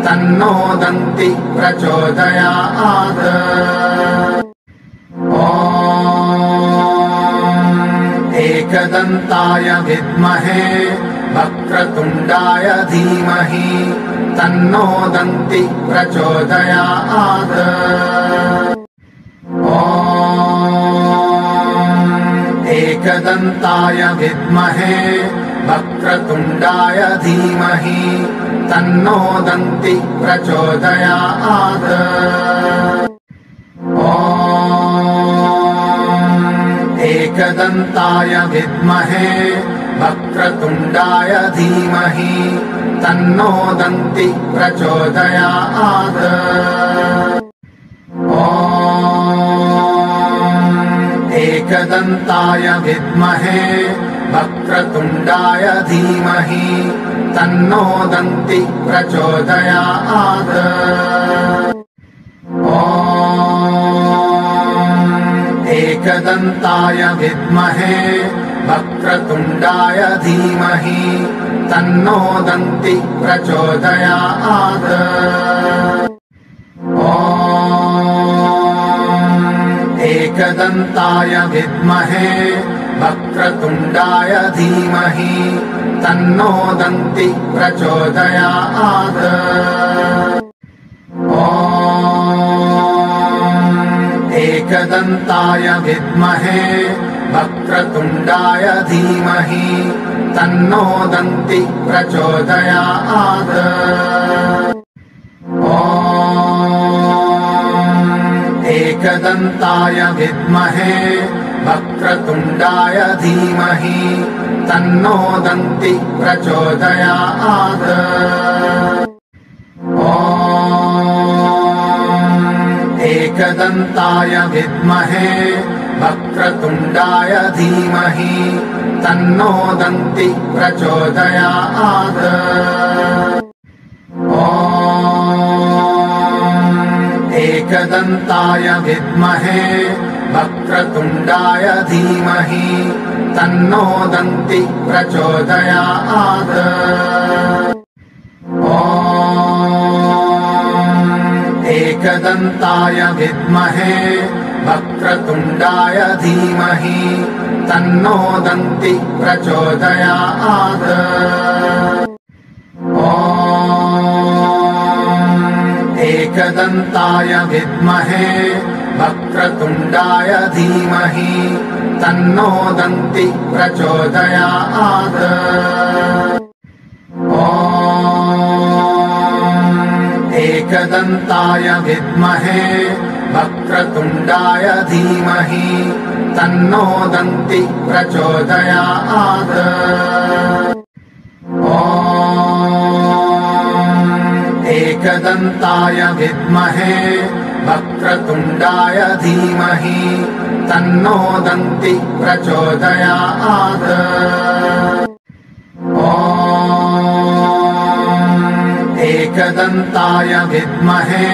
तन्नो दन्ति प्रचोदयात्। एकदन्ताय विद्महे वक्रतुण्डाय धीमहि तन्नो दन्ति प्रचोदयात्। एकदन्ताय विद्महे वक्रतुण्डाय धीमहि तन्नो दन्ति प्रचोदयात्। एकदन्ताय विद्महे वक्रतुण्डाय धीमहि तन्नो दन्ति प्रचोदयात्। एकदन्ताय विद्महे वक्रतुण्डाय धीमहि तन्नो दन्ति प्रचोदयात्। एकदन्ताय विद्महे वक्रतुण्डाय धीमहि तन्नो दन्ति प्रचोदयात्। एकदन्ताय विद्महे वक्रतुण्डाय धीमहि तन्नो दन्ति प्रचोदयात्। एकदन्ताय विद्महे वक्रतुण्डाय धीमहि तन्नो दन्ति प्रचोदयात्। एकदन्ताय विद्महे वक्रतुण्डाय धीमहि तन्नो दन्ति प्रचोदयात्। एकदन्ताय विद्महे वक्रतुण्डाय धीमहि तन्नो दन्ति प्रचोदयात्। एकदन्ताय विद्महे वक्रतुण्डाय धीमहि तन्नो दन्ति प्रचोदयात्। एकदन्ताय विद्महे वक्रतुण्डाय धीमहि तन्नो दन्ति प्रचोदयात्। एकदन्ताय विद्महे वक्रतुण्डाय धीमहि तन्नो दन्ति प्रचोदयात्। एकदन्ताय विद्महे वक्रतुण्डाय धीमहि तन्नो दन्ति प्रचोदयात्। एकदन्ताय विद्महे वक्रतुण्डाय धीमहि तन्नो दन्ति प्रचोदयात्। एकदन्ताय विद्महे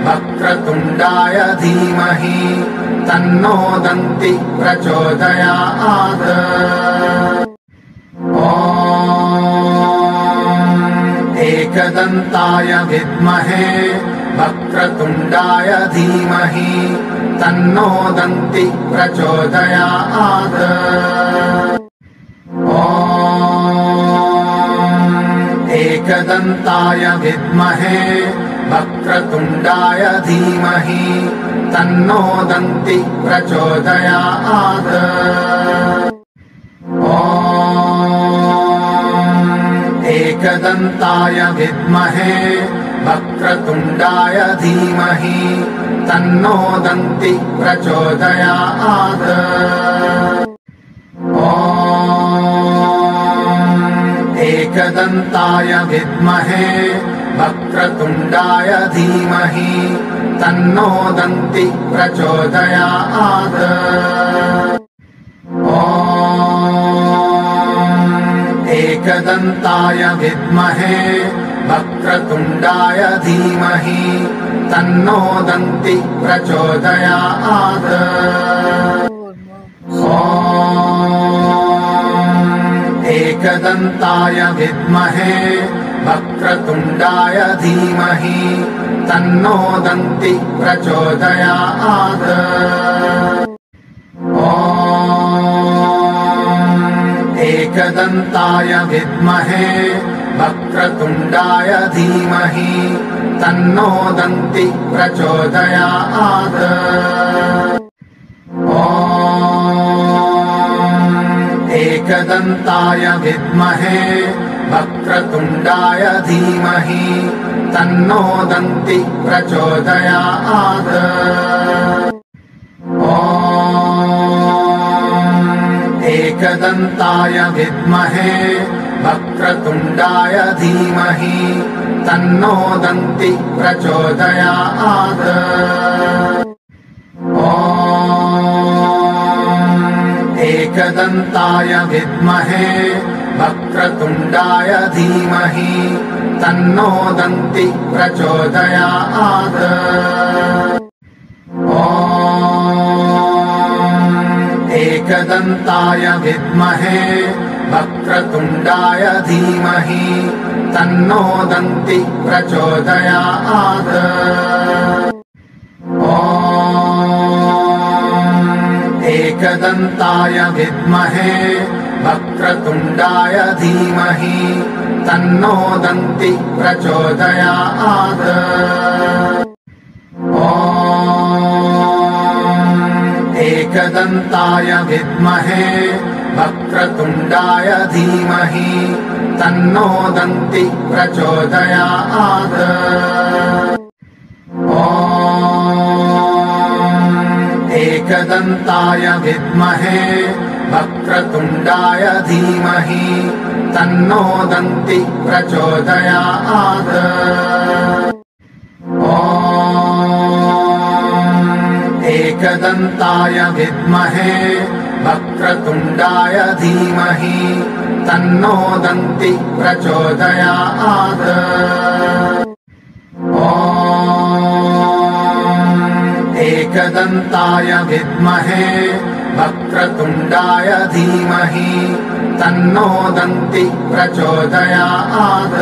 वक्रतुण्डाय धीमहि तन्नो दन्ति प्रचोदयात्। एकदन्ताय विद्महे वक्रतुण्डाय धीमहि तन्नो दन्ति प्रचोदयात्। एकदन्ताय विद्महे वक्रतुण्डाय धीमहि तन्नो दन्ति प्रचोदयात्। एकदन्ताय विद्महे वक्रतुण्डाय धीमहि तन्नो दन्ति प्रचोदयात्। एकदन्ताय विद्महे वक्रतुण्डाय धीमहि तन्नो दन्ति प्रचोदयात्। एकदन्ताय विद्महे वक्रतुण्डाय धीमहि तन्नो दन्ति प्रचोदयात्। एकदन्ताय विद्महे वक्रतुण्डाय धीमहि तन्नो दन्ति प्रचोदयात्। एकदन्ताय विद्महे वक्रतुण्डाय धीमहि तन्नो दन्ति प्रचोदयात्। एकदन्ताय विद्महे वक्रतुण्डाय धीमहि तन्नो दन्ति प्रचोदयात्। एकदन्ताय विद्महे वक्रतुण्डाय धीमहि तन्नो दन्ति प्रचोदयात्। एकदन्ताय विद्महे वक्रतुण्डाय धीमहि तन्नो दन्ति प्रचोदयात्। एकदन्ताय विद्महे वक्रतुण्डाय धीमहि तन्नो दन्ति प्रचोदयात्। एकदन्ताय विद्महे वक्रतुण्डाय धीमहि तन्नो दन्ति प्रचोदयात्। एकदन्ताय विद्महे वक्रतुण्डाय धीमहि तन्नो दन्ति प्रचोदयात्। एकदन्ताय विद्महे वक्रतुण्डाय धीमहि तन्नो दन्ति प्रचोदयात्। एकदन्ताय विद्महे वक्रतुण्डाय धीमहि तन्नो दन्ति प्रचोदयात्। एकदन्ताय विद्महे वक्रतुण्डाय धीमहि तन्नो दन्ति प्रचोदयात्।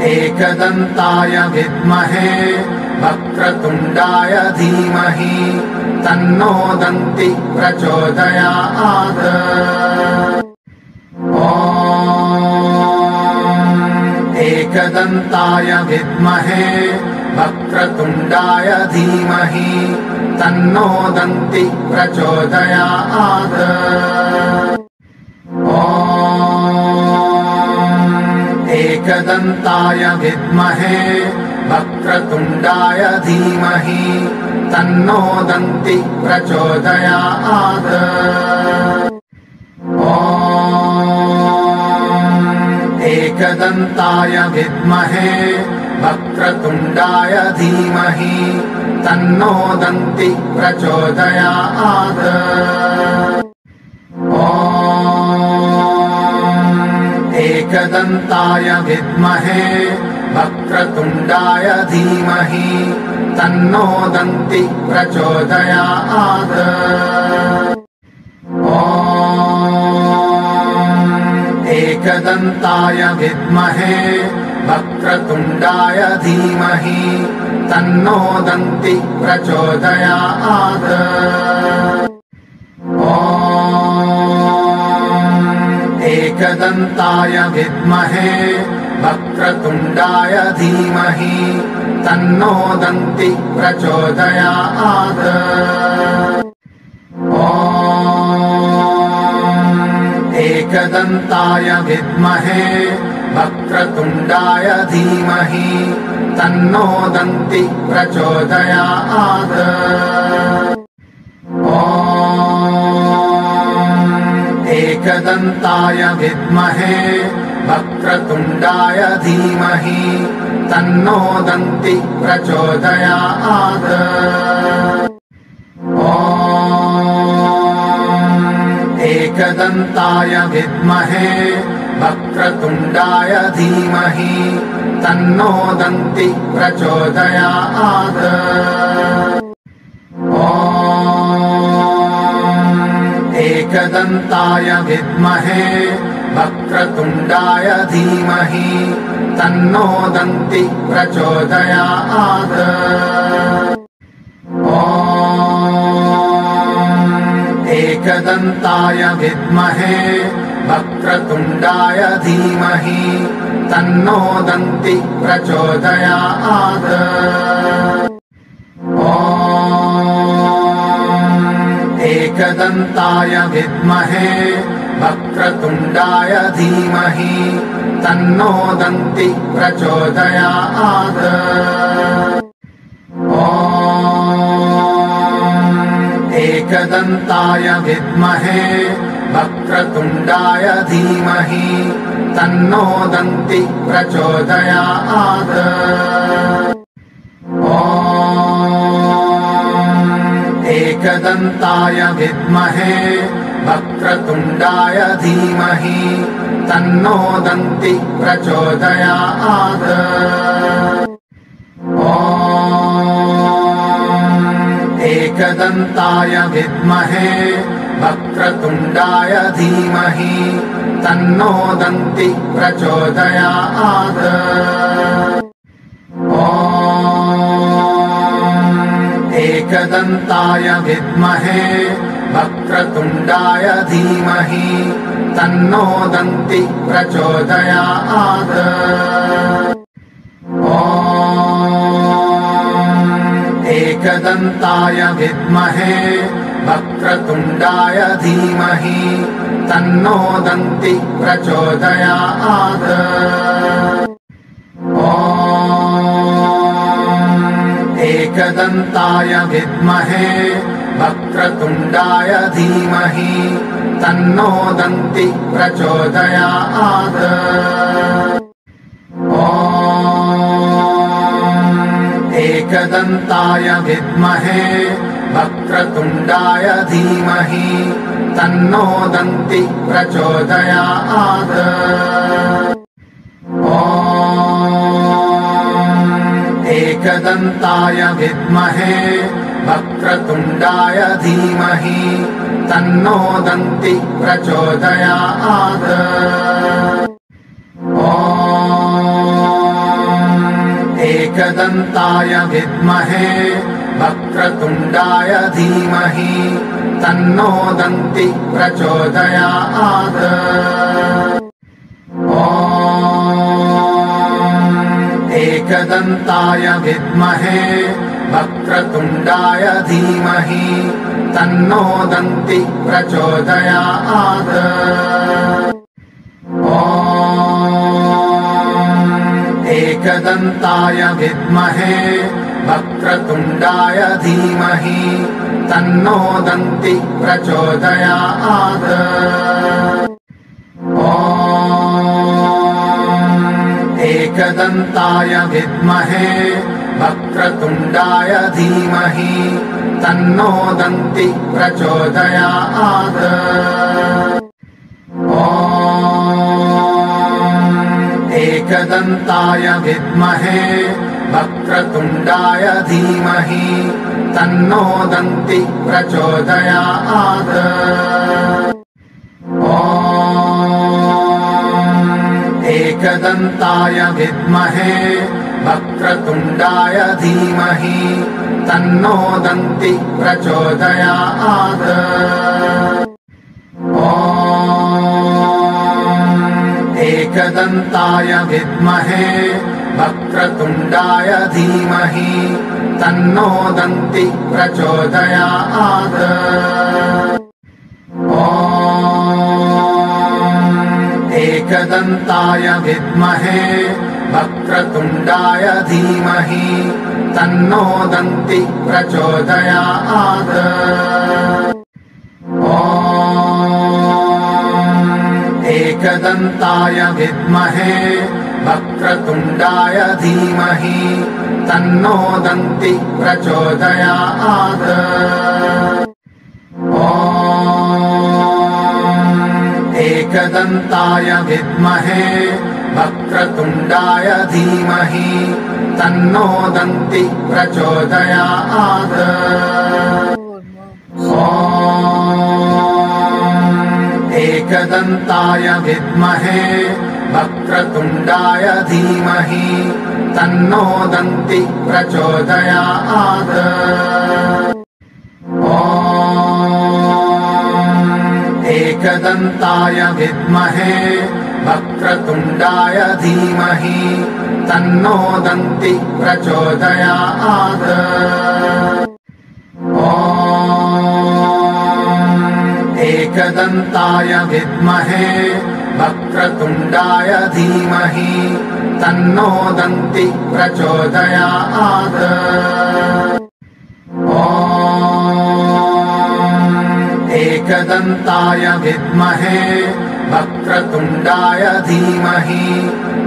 एकदन्ताय विद्महे वक्रतुण्डाय धीमहि तन्नो दन्ति प्रचोदयात्। एकदन्ताय विद्महे वक्रतुण्डाय धीमहि तन्नो दन्ति प्रचोदयात्। एकदन्ताय विद्महे वक्रतुण्डाय धीमहि तन्नो दन्ति प्रचोदयात्। एकदन्ताय विद्महे वक्रतुण्डाय धीमहि तन्नो दन्ति प्रचोदयात्। एकदन्ताय विद्महे वक्रतुण्डाय धीमहि तन्नो दन्ति प्रचोदयात्। एकदन्ताय विद्महे वक्रतुण्डाय धीमहि तन्नो दन्ति प्रचोदयात्। एकदन्ताय विद्महे वक्रतुण्डाय धीमहि तन्नो दन्ति प्रचोदयात्। एकदन्ताय विद्महे वक्रतुण्डाय धीमहि तन्नो दन्ति प्रचोदयात्। एकदन्ताय विद्महे वक्रतुण्डाय धीमहि तन्नो दन्ति प्रचोदयात्। एकदन्ताय विद्महे वक्रतुण्डाय धीमहि तन्नो दन्ति प्रचोदयात्। एकदन्ताय विद्महे वक्रतुण्डाय धीमहि तन्नो दन्ति प्रचोदयात्। एकदन्ताय विद्महे वक्रतुण्डाय धीमहि तन्नो दन्ति प्रचोदयात्। एकदन्ताय विद्महे वक्रतुण्डाय धीमहि तन्नो दन्ति प्रचोदयात्। एकदन्ताय विद्महे वक्रतुण्डाय धीमहि तन्नो दन्ति प्रचोदयात्। एकदन्ताय विद्महे वक्रतुण्डाय धीमहि तन्नो दन्ति प्रचोदयात्। एकदन्ताय विद्महे वक्रतुण्डाय धीमहि तन्नो दन्ति प्रचोदयात्। एकदन्ताय विद्महे वक्रतुण्डाय धीमहि तन्नो दन्ति प्रचोदयात्। एकदन्ताय विद्महे वक्रतुण्डाय धीमहि तन्नो दन्ति प्रचोदयात्। एकदन्ताय विद्महे वक्रतुण्डाय धीमहि तन्नो दन्ति प्रचोदयात्। एकदन्ताय विद्महे वक्रतुण्डाय धीमहि तन्नो दन्ति प्रचोदयात्। एकदन्ताय विद्महे वक्रतुण्डाय धीमहि तन्नो दन्ति प्रचोदयात्। एकदन्ताय विद्महे वक्रतुण्डाय धीमहि तन्नो दन्ति प्रचोदयात्। एकदन्ताय विद्महे वक्रतुण्डाय धीमहि तन्नो दन्ति प्रचोदयात्। एकदन्ताय विद्महे वक्रतुण्डाय धीमहि तन्नो दन्ति प्रचोदयात्। एकदन्ताय विद्महे वक्रतुण्डाय धीमहि तन्नो दन्ति प्रचोदयात्। एकदन्ताय विद्महे वक्रतुण्डाय धीमहि तन्नो दन्ति प्रचोदयात्। एकदन्ताय विद्महे वक्रतुण्डाय धीमहि तन्नो दन्ति प्रचोदयात्। एकदन्ताय विद्महे वक्रतुण्डाय धीमहि तन्नो दन्ति प्रचोदयात्। एकदन्ताय विद्महे वक्रतुण्डाय धीमहि तन्नो दन्ति प्रचोदयात्। एकदन्ताय विद्महे वक्रतुण्डाय धीमहि तन्नो दन्ति प्रचोदयात्। एकदन्ताय विद्महे वक्रतुण्डाय धीमहि तन्नो दन्ति प्रचोदयात्। एकदन्ताय विद्महे वक्रतुण्डाय धीमहि तन्नो दन्ति प्रचोदयात्। एकदन्ताय विद्महे वक्रतुण्डाय धीमहि तन्नो दन्ति प्रचोदयात्। एकदन्ताय विद्महे वक्रतुण्डाय धीमहि तन्नो दन्ति प्रचोदयात्। एकदन्ताय विद्महे वक्रतुण्डाय धीमहि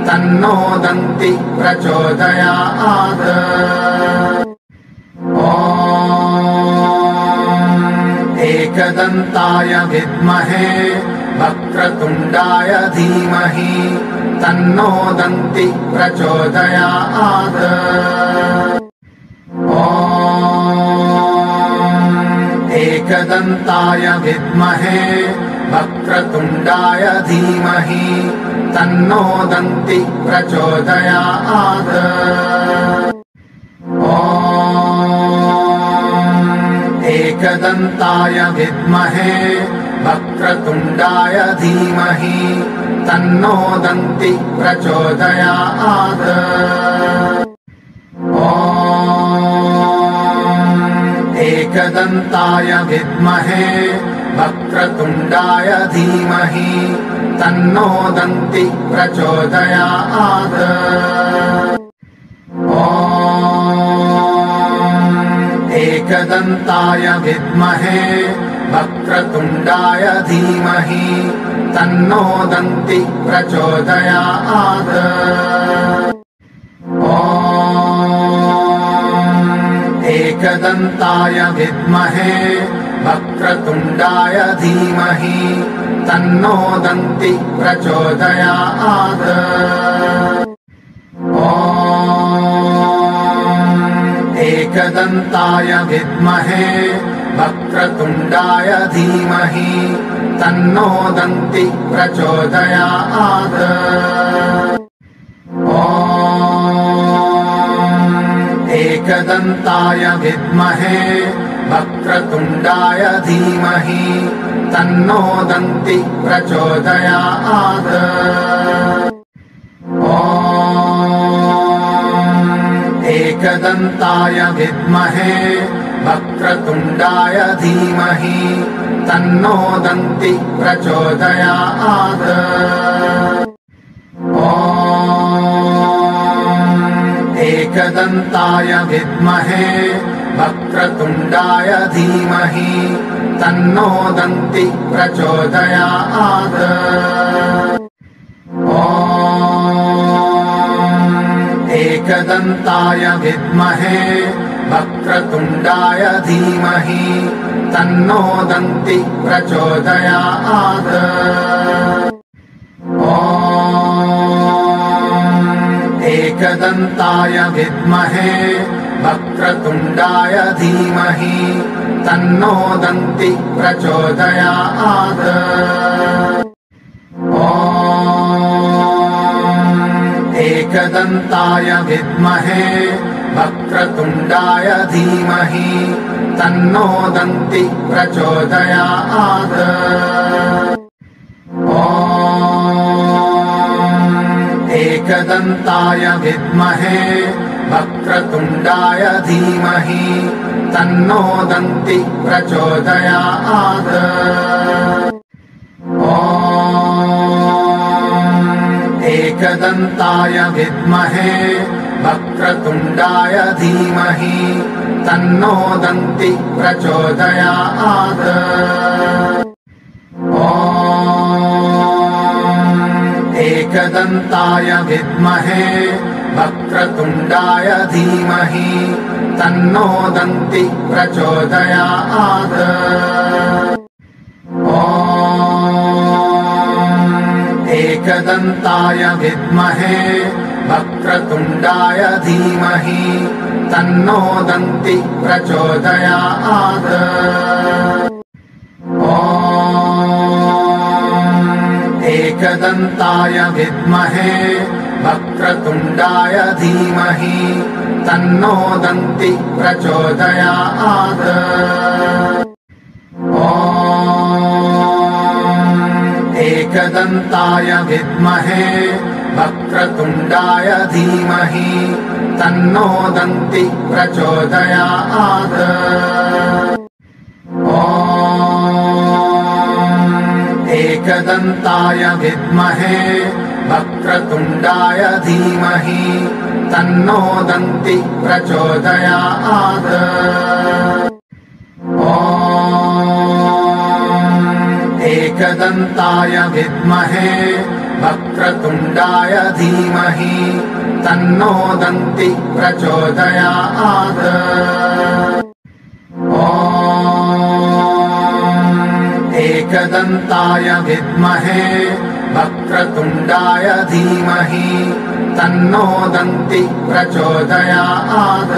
तन्नो दन्ति प्रचोदयात्। एकदन्ताय विद्महे वक्रतुण्डाय धीमहि तन्नो दन्ति प्रचोदयात्। एकदन्ताय विद्महे वक्रतुण्डाय धीमहि तन्नो दन्ति प्रचोदयात्। एकदन्ताय विद्महे वक्रतुण्डाय धीमहि तन्नो दन्ति प्रचोदयात्। एकदन्ताय विद्महे वक्रतुण्डाय धीमहि तन्नो दन्ति प्रचोदयात्। एकदन्ताय विद्महे वक्रतुण्डाय धीमहि तन्नो दन्ति प्रचोदयात्। एकदन्ताय विद्महे वक्रतुण्डाय धीमहि तन्नो दन्ति प्रचोदयात्। एकदन्ताय विद्महे वक्रतुण्डाय धीमहि तन्नो दन्ति प्रचोदयात्। एकदन्ताय विद्महे वक्रतुण्डाय धीमहि तन्नो दन्ति प्रचोदयात्। एकदन्ताय विद्महे वक्रतुण्डाय धीमहि तन्नो दन्ति प्रचोदयात्। एकदन्ताय विद्महे वक्रतुण्डाय धीमहि तन्नो दन्ति प्रचोदयात्। एकदन्ताय विद्महे वक्रतुण्डाय धीमहि तन्नो दन्ति प्रचोदयात्। एकदन्ताय विद्महे वक्रतुण्डाय धीमहि तन्नो दन्ति प्रचोदयात्। एकदन्ताय विद्महे वक्रतुण्डाय धीमहि तन्नो दन्ति प्रचोदयात्। एकदन्ताय विद्महे वक्रतुण्डाय धीमहि तन्नो दन्ति प्रचोदयात्। एकदन्ताय विद्महे वक्रतुण्डाय धीमहि तन्नो दन्ति प्रचोदयात्। एकदन्ताय विद्महे वक्रतुण्डाय धीमहि तन्नो दन्ति प्रचोदयात्। एकदन्ताय विद्महे वक्रतुण्डाय धीमहि तन्नो दन्ति प्रचोदयात्। एकदन्ताय विद्महे वक्रतुण्डाय धीमहि तन्नो दन्ति प्रचोदयात्। एकदन्ताय विद्महे वक्रतुण्डाय धीमहि तन्नो दन्ति प्रचोदयात्। एकदन्ताय विद्महे वक्रतुण्डाय धीमहि तन्नो दन्ति प्रचोदयात्। एकदन्ताय विद्महे वक्रतुण्डाय धीमहि तन्नो दन्ति प्रचोदयात्। एकदन्ताय विद्महे वक्रतुण्डाय धीमहि तन्नो दन्ति प्रचोदयात्।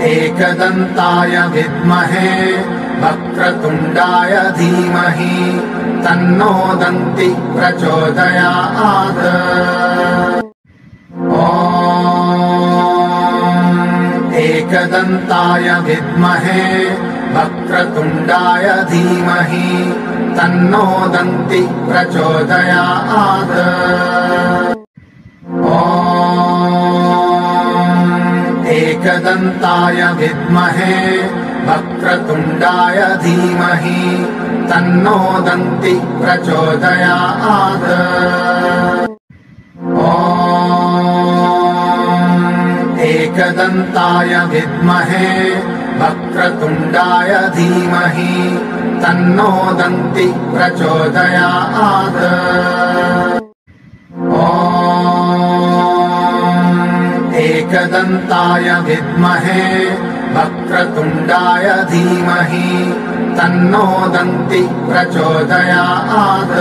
एकदन्ताय विद्महे वक्रतुण्डाय धीमहि तन्नो दन्ति प्रचोदयात्। एकदन्ताय विद्महे वक्रतुण्डाय धीमहि तन्नो दन्ति प्रचोदयात्। एकदन्ताय विद्महे वक्रतुण्डाय धीमहि तन्नो दन्ति प्रचोदयात्। एकदन्ताय विद्महे वक्रतुण्डाय धीमहि तन्नो दन्ति प्रचोदयात्। एकदन्ताय विद्महे वक्रतुण्डाय धीमहि तन्नो दन्ति प्रचोदयात्।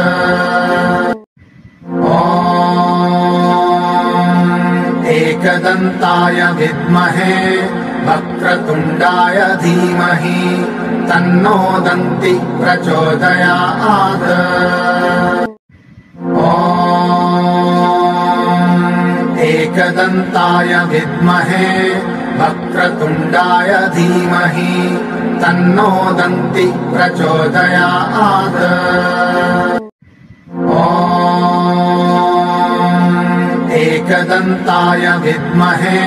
एकदन्ताय विद्महे वक्रतुण्डाय धीमहि तन्नो दन्ति प्रचोदयात्। एकदन्ताय विद्महे वक्रतुण्डाय धीमहि तन्नो दन्ति प्रचोदयात्। एकदन्ताय विद्महे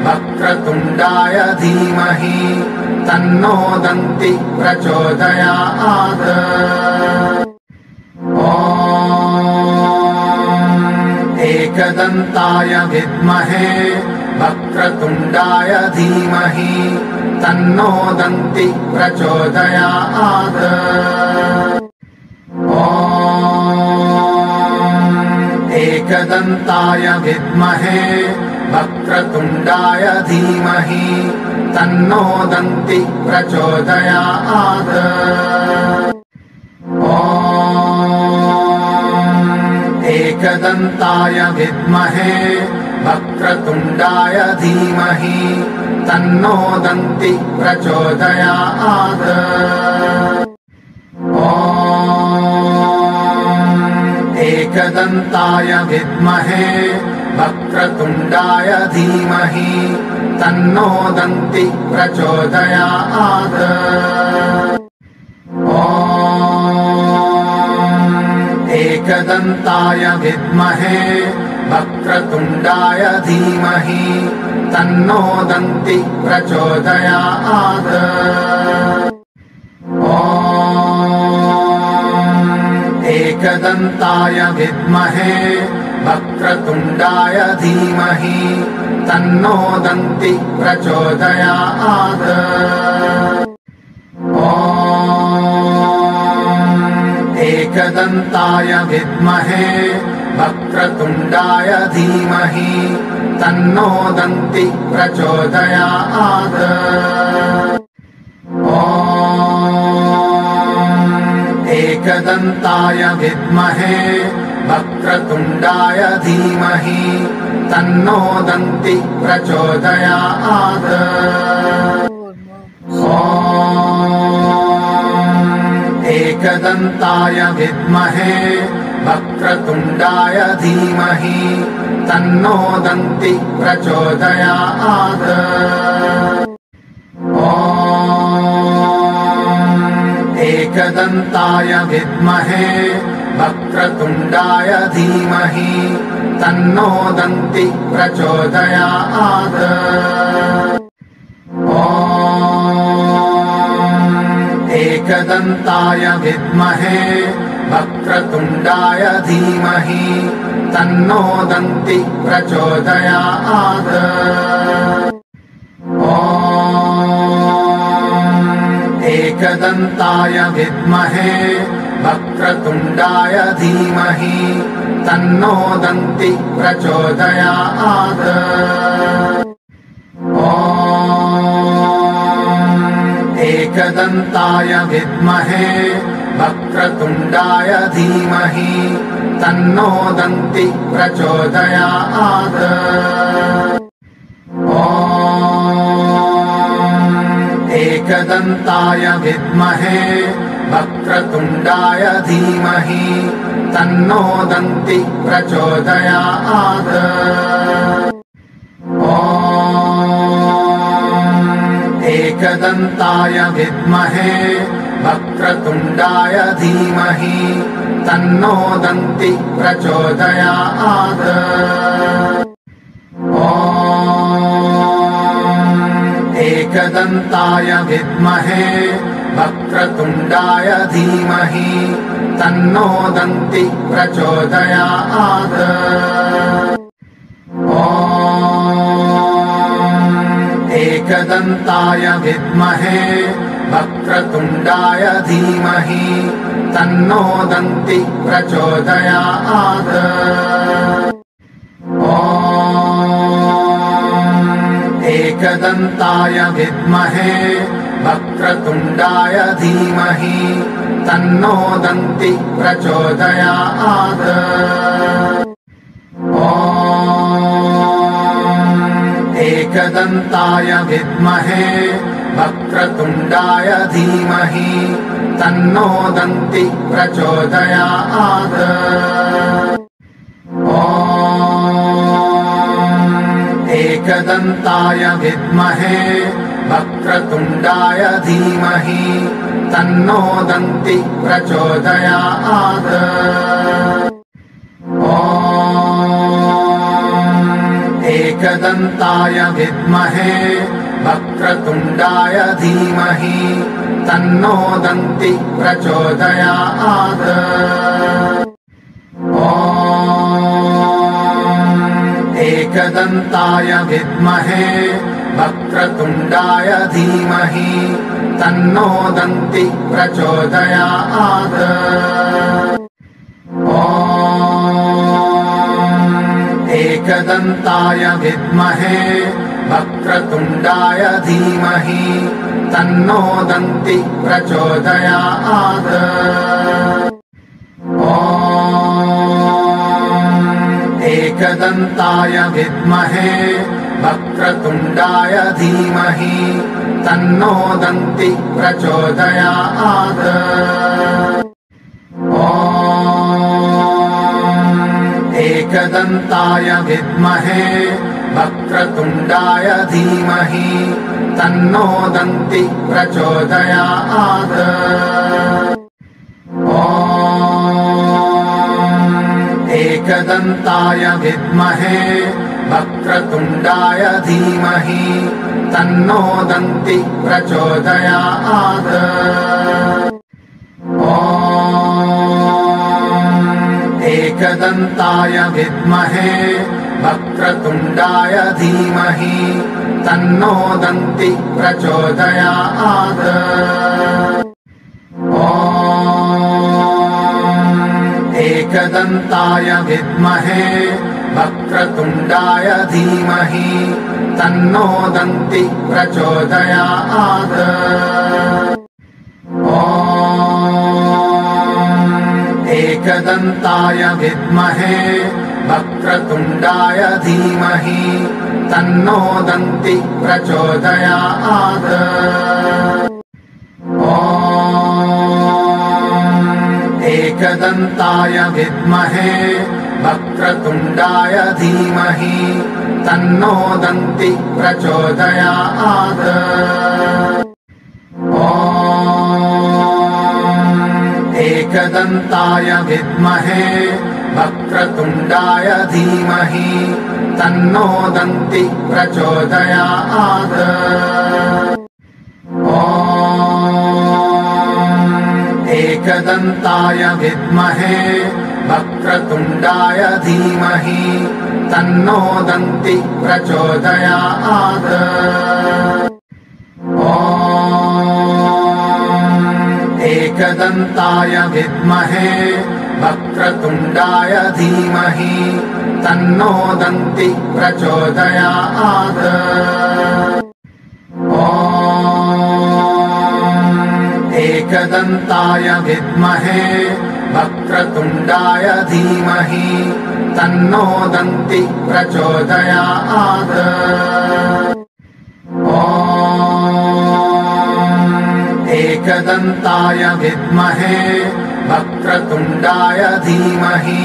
वक्रतुण्डाय धीमहि तन्नो दन्ति प्रचोदयात्। एकदन्ताय विद्महे वक्रतुण्डाय धीमहि तन्नो दन्ति प्रचोदयात्। एकदन्ताय विद्महे वक्रतुण्डाय धीमहि तन्नो दन्ति प्रचोदयात्। एकदन्ताय विद्महे वक्रतुण्डाय धीमहि तन्नो दन्ति प्रचोदयात्। एकदन्ताय विद्महे वक्रतुण्डाय धीमहि तन्नो दन्ति प्रचोदयात्। एकदन्ताय विद्महे वक्रतुण्डाय धीमहि तन्नो दन्ति प्रचोदयात्। एकदन्ताय विद्महे वक्रतुण्डाय धीमहि तन्नो दन्ति प्रचोदयात्। एकदन्ताय विद्महे वक्रतुण्डाय धीमहि तन्नो दन्ति प्रचोदयात्। एकदन्ताय विद्महे वक्रतुण्डाय धीमहि तन्नो दन्ति प्रचोदयात्। एकदन्ताय विद्महे वक्रतुण्डाय धीमहि तन्नो दन्ति प्रचोदयात्। एकदन्ताय विद्महे वक्रतुण्डाय धीमहि तन्नो दन्ति प्रचोदयात्। एकदन्ताय विद्महे वक्रतुण्डाय धीमहि तन्नो दन्ति प्रचोदयात्। एकदन्ताय विद्महे वक्रतुण्डाय धीमहि तन्नो दन्ति प्रचोदयात्। एकदन्ताय विद्महे वक्रतुण्डाय धीमहि तन्नो दन्ति प्रचोदयात्। एकदन्ताय विद्महे वक्रतुण्डाय धीमहि तन्नो दन्ति प्रचोदयात्। एकदन्ताय विद्महे वक्रतुण्डाय धीमहि तन्नो दन्ति प्रचोदयात्। एकदन्ताय विद्महे वक्रतुण्डाय धीमहि तन्नो दन्ति प्रचोदयात्। एकदन्ताय विद्महे वक्रतुण्डाय धीमहि तन्नो दन्ति प्रचोदयात्। एकदन्ताय विद्महे वक्रतुण्डाय धीमहि तन्नो दन्ति प्रचोदयात्। एकदन्ताय विद्महे वक्रतुण्डाय धीमहि तन्नो दन्ति प्रचोदयात्। एकदन्ताय विद्महे वक्रतुण्डाय धीमहि तन्नो दन्ति प्रचोदयात्। एकदन्ताय विद्महे वक्रतुण्डाय धीमहि तन्नो दन्ति प्रचोदयात्। एकदन्ताय विद्महे वक्रतुण्डाय धीमहि तन्नो दन्ति प्रचोदयात्। एकदन्ताय विद्महे वक्रतुण्डाय धीमहि तन्नो दन्ति प्रचोदयात्। एकदन्ताय विद्महे वक्रतुण्डाय धीमहि तन्नो दन्ति प्रचोदयात्। एकदन्ताय विद्महे वक्रतुण्डाय धीमहि तन्नो दन्ति प्रचोदयात्। एकदन्ताय विद्महे वक्रतुण्डाय धीमहि तन्नो दन्ति प्रचोदयात्। एकदन्ताय विद्महे वक्रतुण्डाय धीमहि तन्नो दन्ति प्रचोदयात्। एकदन्ताय विद्महे वक्रतुण्डाय धीमहि तन्नो दन्ति प्रचोदयात्। एकदन्ताय विद्महे वक्रतुण्डाय धीमहि तन्नो दन्ति प्रचोदयात्। एकदन्ताय विद्महे वक्रतुण्डाय धीमहि तन्नो दन्ति प्रचोदयात्। एकदन्ताय विद्महे वक्रतुण्डाय धीमहि तन्नो दन्ति प्रचोदयात्। एकदन्ताय विद्महे वक्रतुण्डाय धीमहि तन्नो दन्ति प्रचोदयात्। एकदन्ताय विद्महे वक्रतुण्डाय धीमहि तन्नो दन्ति प्रचोदयात्। एकदन्ताय विद्महे वक्रतुण्डाय धीमहि तन्नो दन्ति प्रचोदयात्। एकदन्ताय विद्महे वक्रतुण्डाय धीमहि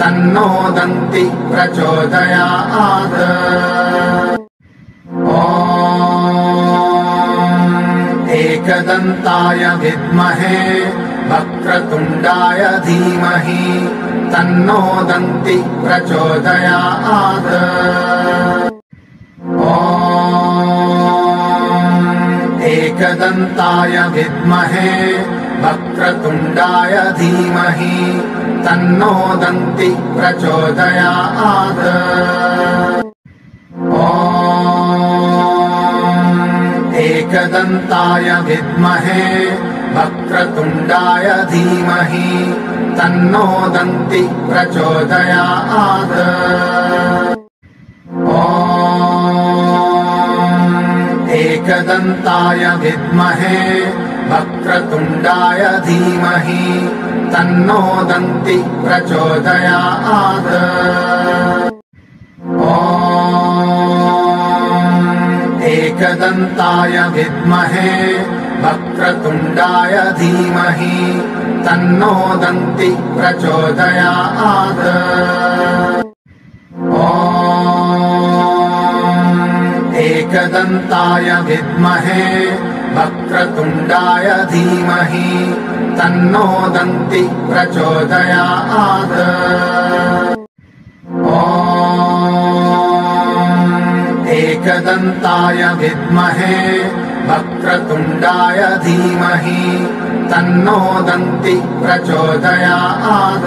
तन्नो दन्ति प्रचोदयात्। एकदन्ताय विद्महे वक्रतुण्डाय धीमहि तन्नो दन्ति प्रचोदयात्। एकदन्ताय विद्महे वक्रतुण्डाय धीमहि तन्नो दन्ति प्रचोदयात्। एकदन्ताय विद्महे वक्रतुण्डाय धीमहि तन्नो दन्ति प्रचोदयात्। एकदन्ताय विद्महे वक्रतुण्डाय धीमहि तन्नो दन्ति प्रचोदयात्। एकदन्ताय विद्महे वक्रतुण्डाय धीमहि तन्नो दन्ति प्रचोदयात्। एकदन्ताय विद्महे वक्रतुण्डाय धीमहि तन्नो दन्ति प्रचोदयात्। एकदन्ताय विद्महे वक्रतुण्डाय धीमहि तन्नो दन्ति प्रचोदयात्।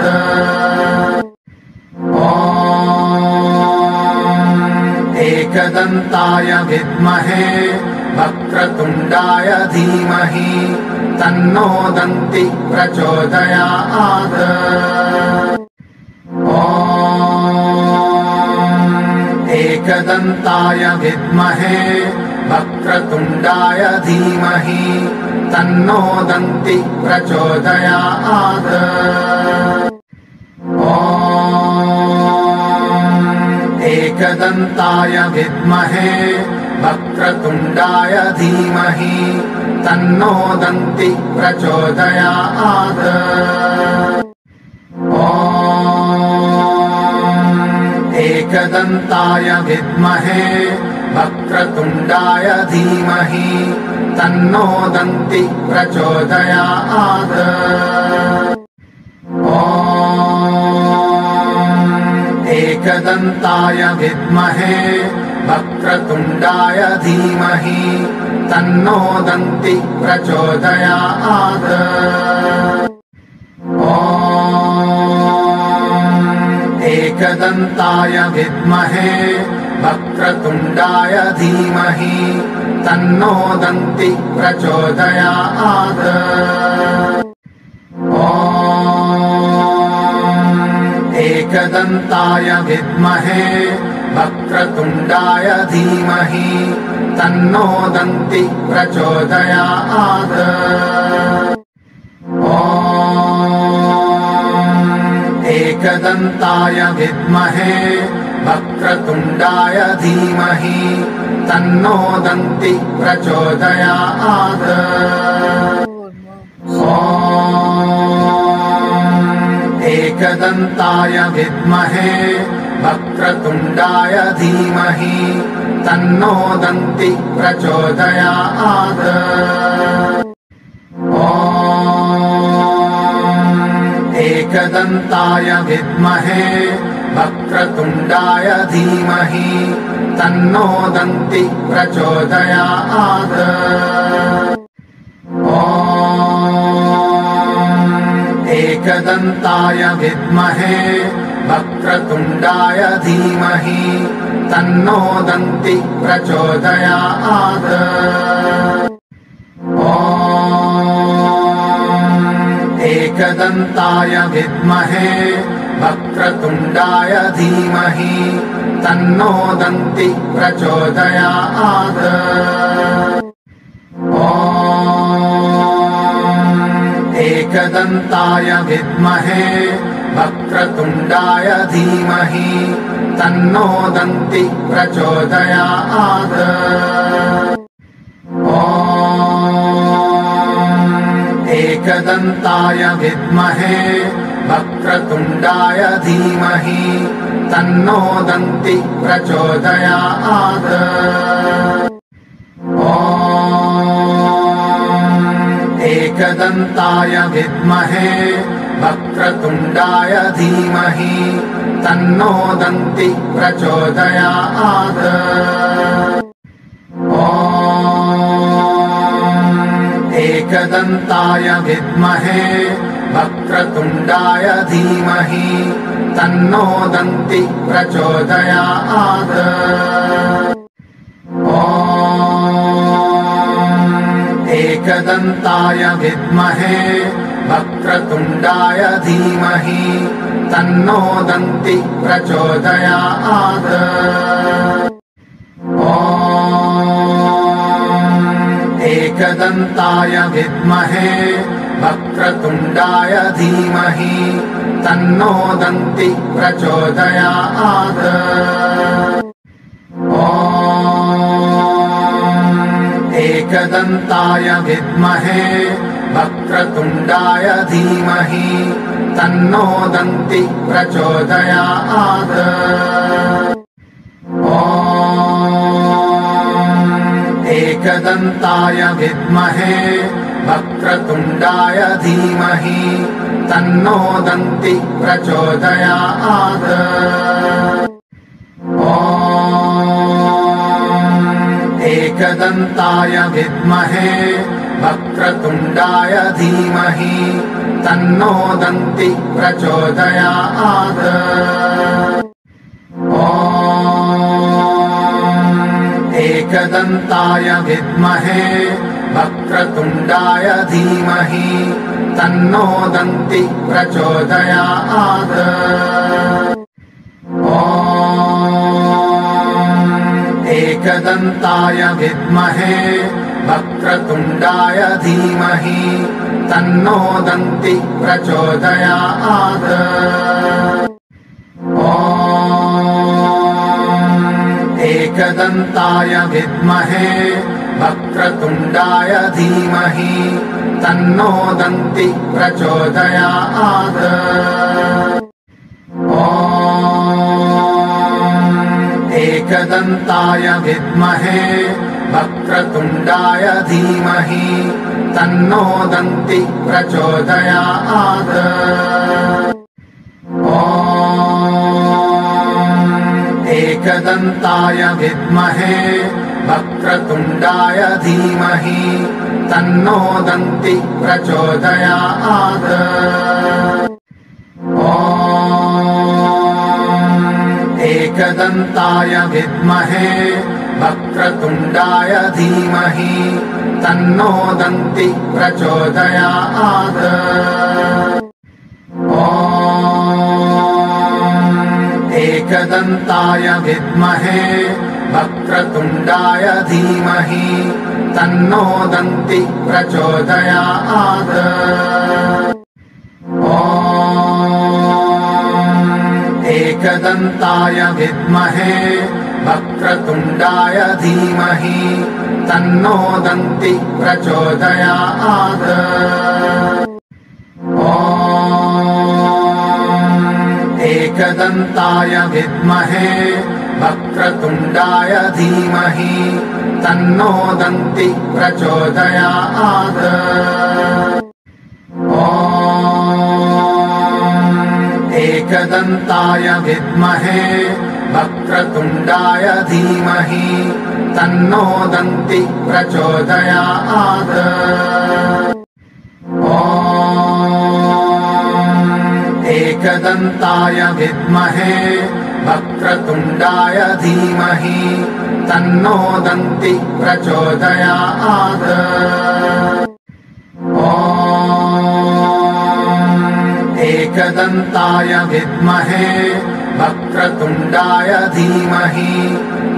एकदन्ताय विद्महे वक्रतुण्डाय धीमहि तन्नो दन्ति प्रचोदयात्। एकदन्ताय विद्महे वक्रतुण्डाय धीमहि तन्नो दन्ति प्रचोदयात्। एकदन्ताय विद्महे वक्रतुण्डाय धीमहि तन्नो दन्ति प्रचोदयात्। एकदन्ताय विद्महे वक्रतुण्डाय धीमहि तन्नो दन्ति प्रचोदयात्। एकदन्ताय विद्महे वक्रतुण्डाय धीमहि तन्नो दन्ति प्रचोदयात्। एकदन्ताय विद्महे वक्रतुण्डाय धीमहि तन्नो दन्ति प्रचोदयात्। एकदन्ताय विद्महे वक्रतुण्डाय धीमहि तन्नो दन्ति प्रचोदयात्। एकदन्ताय विद्महे वक्रतुण्डाय धीमहि तन्नो दन्ति प्रचोदयात्। एकदन्ताय विद्महे वक्रतुण्डाय धीमहि तन्नो दन्ति प्रचोदयात्। एकदन्ताय विद्महे वक्रतुण्डाय धीमहि तन्नो दन्ति प्रचोदयात्। एकदन्ताय विद्महे वक्रतुण्डाय धीमहि तन्नो दन्ति प्रचोदयात्। एकदन्ताय विद्महे वक्रतुण्डाय धीमहि तन्नो दन्ति प्रचोदयात्। एकदन्ताय विद्महे वक्रतुण्डाय धीमहि तन्नो दन्ति प्रचोदयात्। एकदन्ताय विद्महे वक्रतुण्डाय धीमहि तन्नो दन्ति प्रचोदयात्। एकदन्ताय विद्महे वक्रतुण्डाय धीमहि तन्नो दन्ति प्रचोदयात्। एकदन्ताय विद्महे वक्रतुण्डाय धीमहि तन्नो दन्ति प्रचोदयात्। एकदन्ताय विद्महे वक्रतुण्डाय धीमहि तन्नो दन्ति प्रचोदयात्। एकदन्ताय विद्महे वक्रतुण्डाय धीमहि तन्नो दन्ति प्रचोदयात्। एकदन्ताय विद्महे वक्रतुण्डाय धीमहि तन्नो दन्ति प्रचोदयात्। एकदन्ताय विद्महे वक्रतुण्डाय धीमहि तन्नो दन्ति प्रचोदयात्। एकदन्ताय विद्महे वक्रतुण्डाय धीमहि तन्नो दन्ति प्रचोदयात्। एकदन्ताय विद्महे वक्रतुण्डाय धीमहि तन्नो दन्ति प्रचोदयात्। एकदन्ताय विद्महे वक्रतुण्डाय धीमहि तन्नो दन्ति प्रचोदयात्। एकदन्ताय विद्महे वक्रतुण्डाय धीमहि तन्नो दन्ति प्रचोदयात्। एकदन्ताय विद्महे वक्रतुण्डाय धीमहि तन्नो दन्ति प्रचोदयात्। एकदन्ताय विद्महे वक्रतुण्डाय धीमहि तन्नो दन्ति प्रचोदयात्। एकदन्ताय विद्महे वक्रतुण्डाय धीमहि तन्नो दन्ति प्रचोदयात्। एकदन्ताय विद्महे वक्रतुण्डाय धीमहि तन्नो दन्ति प्रचोदयात्। एकदन्ताय विद्महे वक्रतुण्डाय धीमहि तन्नो दन्ति प्रचोदयात्। एकदन्ताय विद्महे वक्रतुण्डाय धीमहि तन्नो दन्ति प्रचोदयात्। एकदन्ताय विद्महे वक्रतुण्डाय धीमहि तन्नो दन्ति प्रचोदयात्। एकदन्ताय विद्महे वक्रतुण्डाय धीमहि तन्नो दन्ति प्रचोदयात्। एकदन्ताय विद्महे वक्रतुण्डाय धीमहि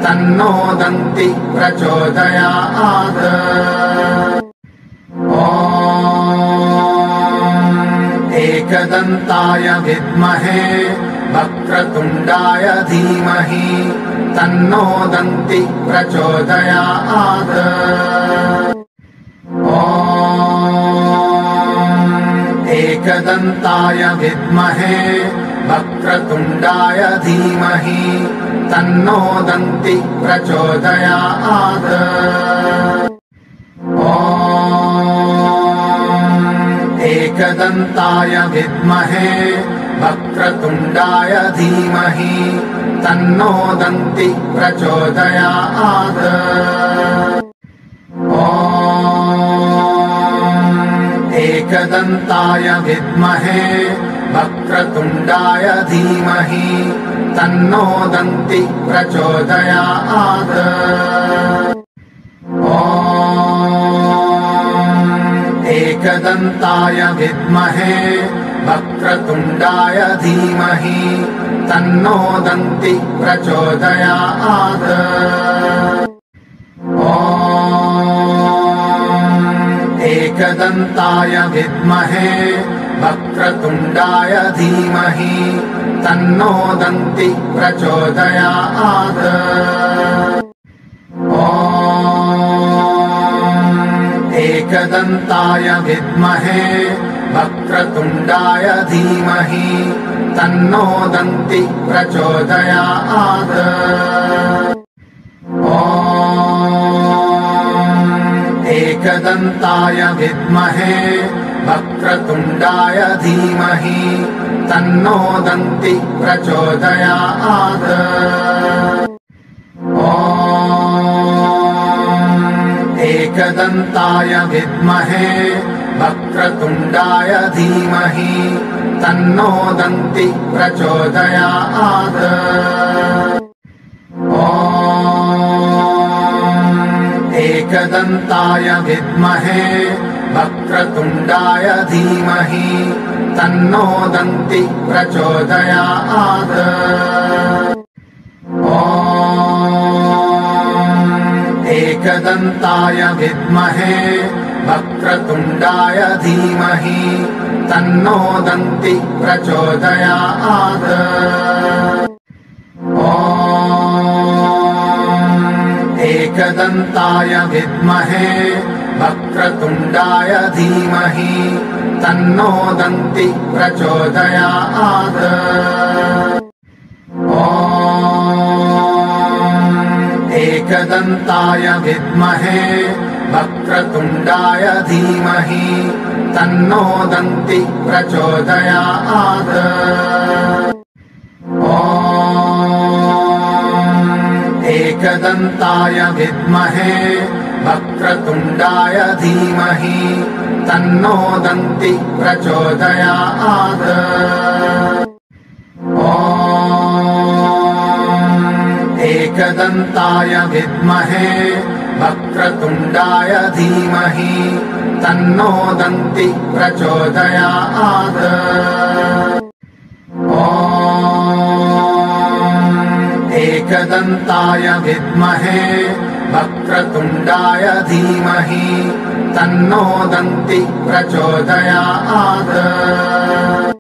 तन्नो दन्ति प्रचोदयात्। एकदन्ताय विद्महे वक्रतुण्डाय धीमहि तन्नो दन्ति प्रचोदयात्। एकदन्ताय विद्महे वक्रतुण्डाय धीमहि तन्नो दन्ति प्रचोदयात्। एकदन्ताय विद्महे वक्रतुण्डाय धीमहि तन्नो दन्ति प्रचोदयात्। एकदन्ताय विद्महे वक्रतुण्डाय धीमहि तन्नो दन्ति प्रचोदयात्। एकदन्ताय विद्महे वक्रतुण्डाय धीमहि तन्नो दन्ति प्रचोदयात्। एकदन्ताय विद्महे वक्रतुण्डाय धीमहि तन्नो दन्ति प्रचोदयात्। एकदन्ताय विद्महे वक्रतुण्डाय धीमहि तन्नो दन्ति प्रचोदयात्। एकदन्ताय विद्महे वक्रतुण्डाय धीमहि तन्नो दन्ति प्रचोदयात्। एकदन्ताय विद्महे वक्रतुण्डाय धीमहि तन्नो दन्ति प्रचोदयात्। एकदन्ताय विद्महे वक्रतुण्डाय धीमहि तन्नो दन्ति प्रचोदयात्। एकदन्ताय विद्महे वक्रतुण्डाय धीमहि तन्नो दन्ति प्रचोदयात्। एकदन्ताय विद्महे वक्रतुण्डाय धीमहि तन्नो दन्ति प्रचोदयात्। एकदन्ताय विद्महे वक्रतुण्डाय धीमहि तन्नो दन्ति प्रचोदयात्। एकदन्ताय विद्महे वक्रतुण्डाय धीमहि तन्नो दन्ति प्रचोदयात्। एकदन्ताय विद्महे वक्रतुण्डाय धीमहि तन्नो दन्ति प्रचोदयात्। एकदन्ताय विद्महे वक्रतुण्डाय धीमहि तन्नो दन्ति प्रचोदयात्।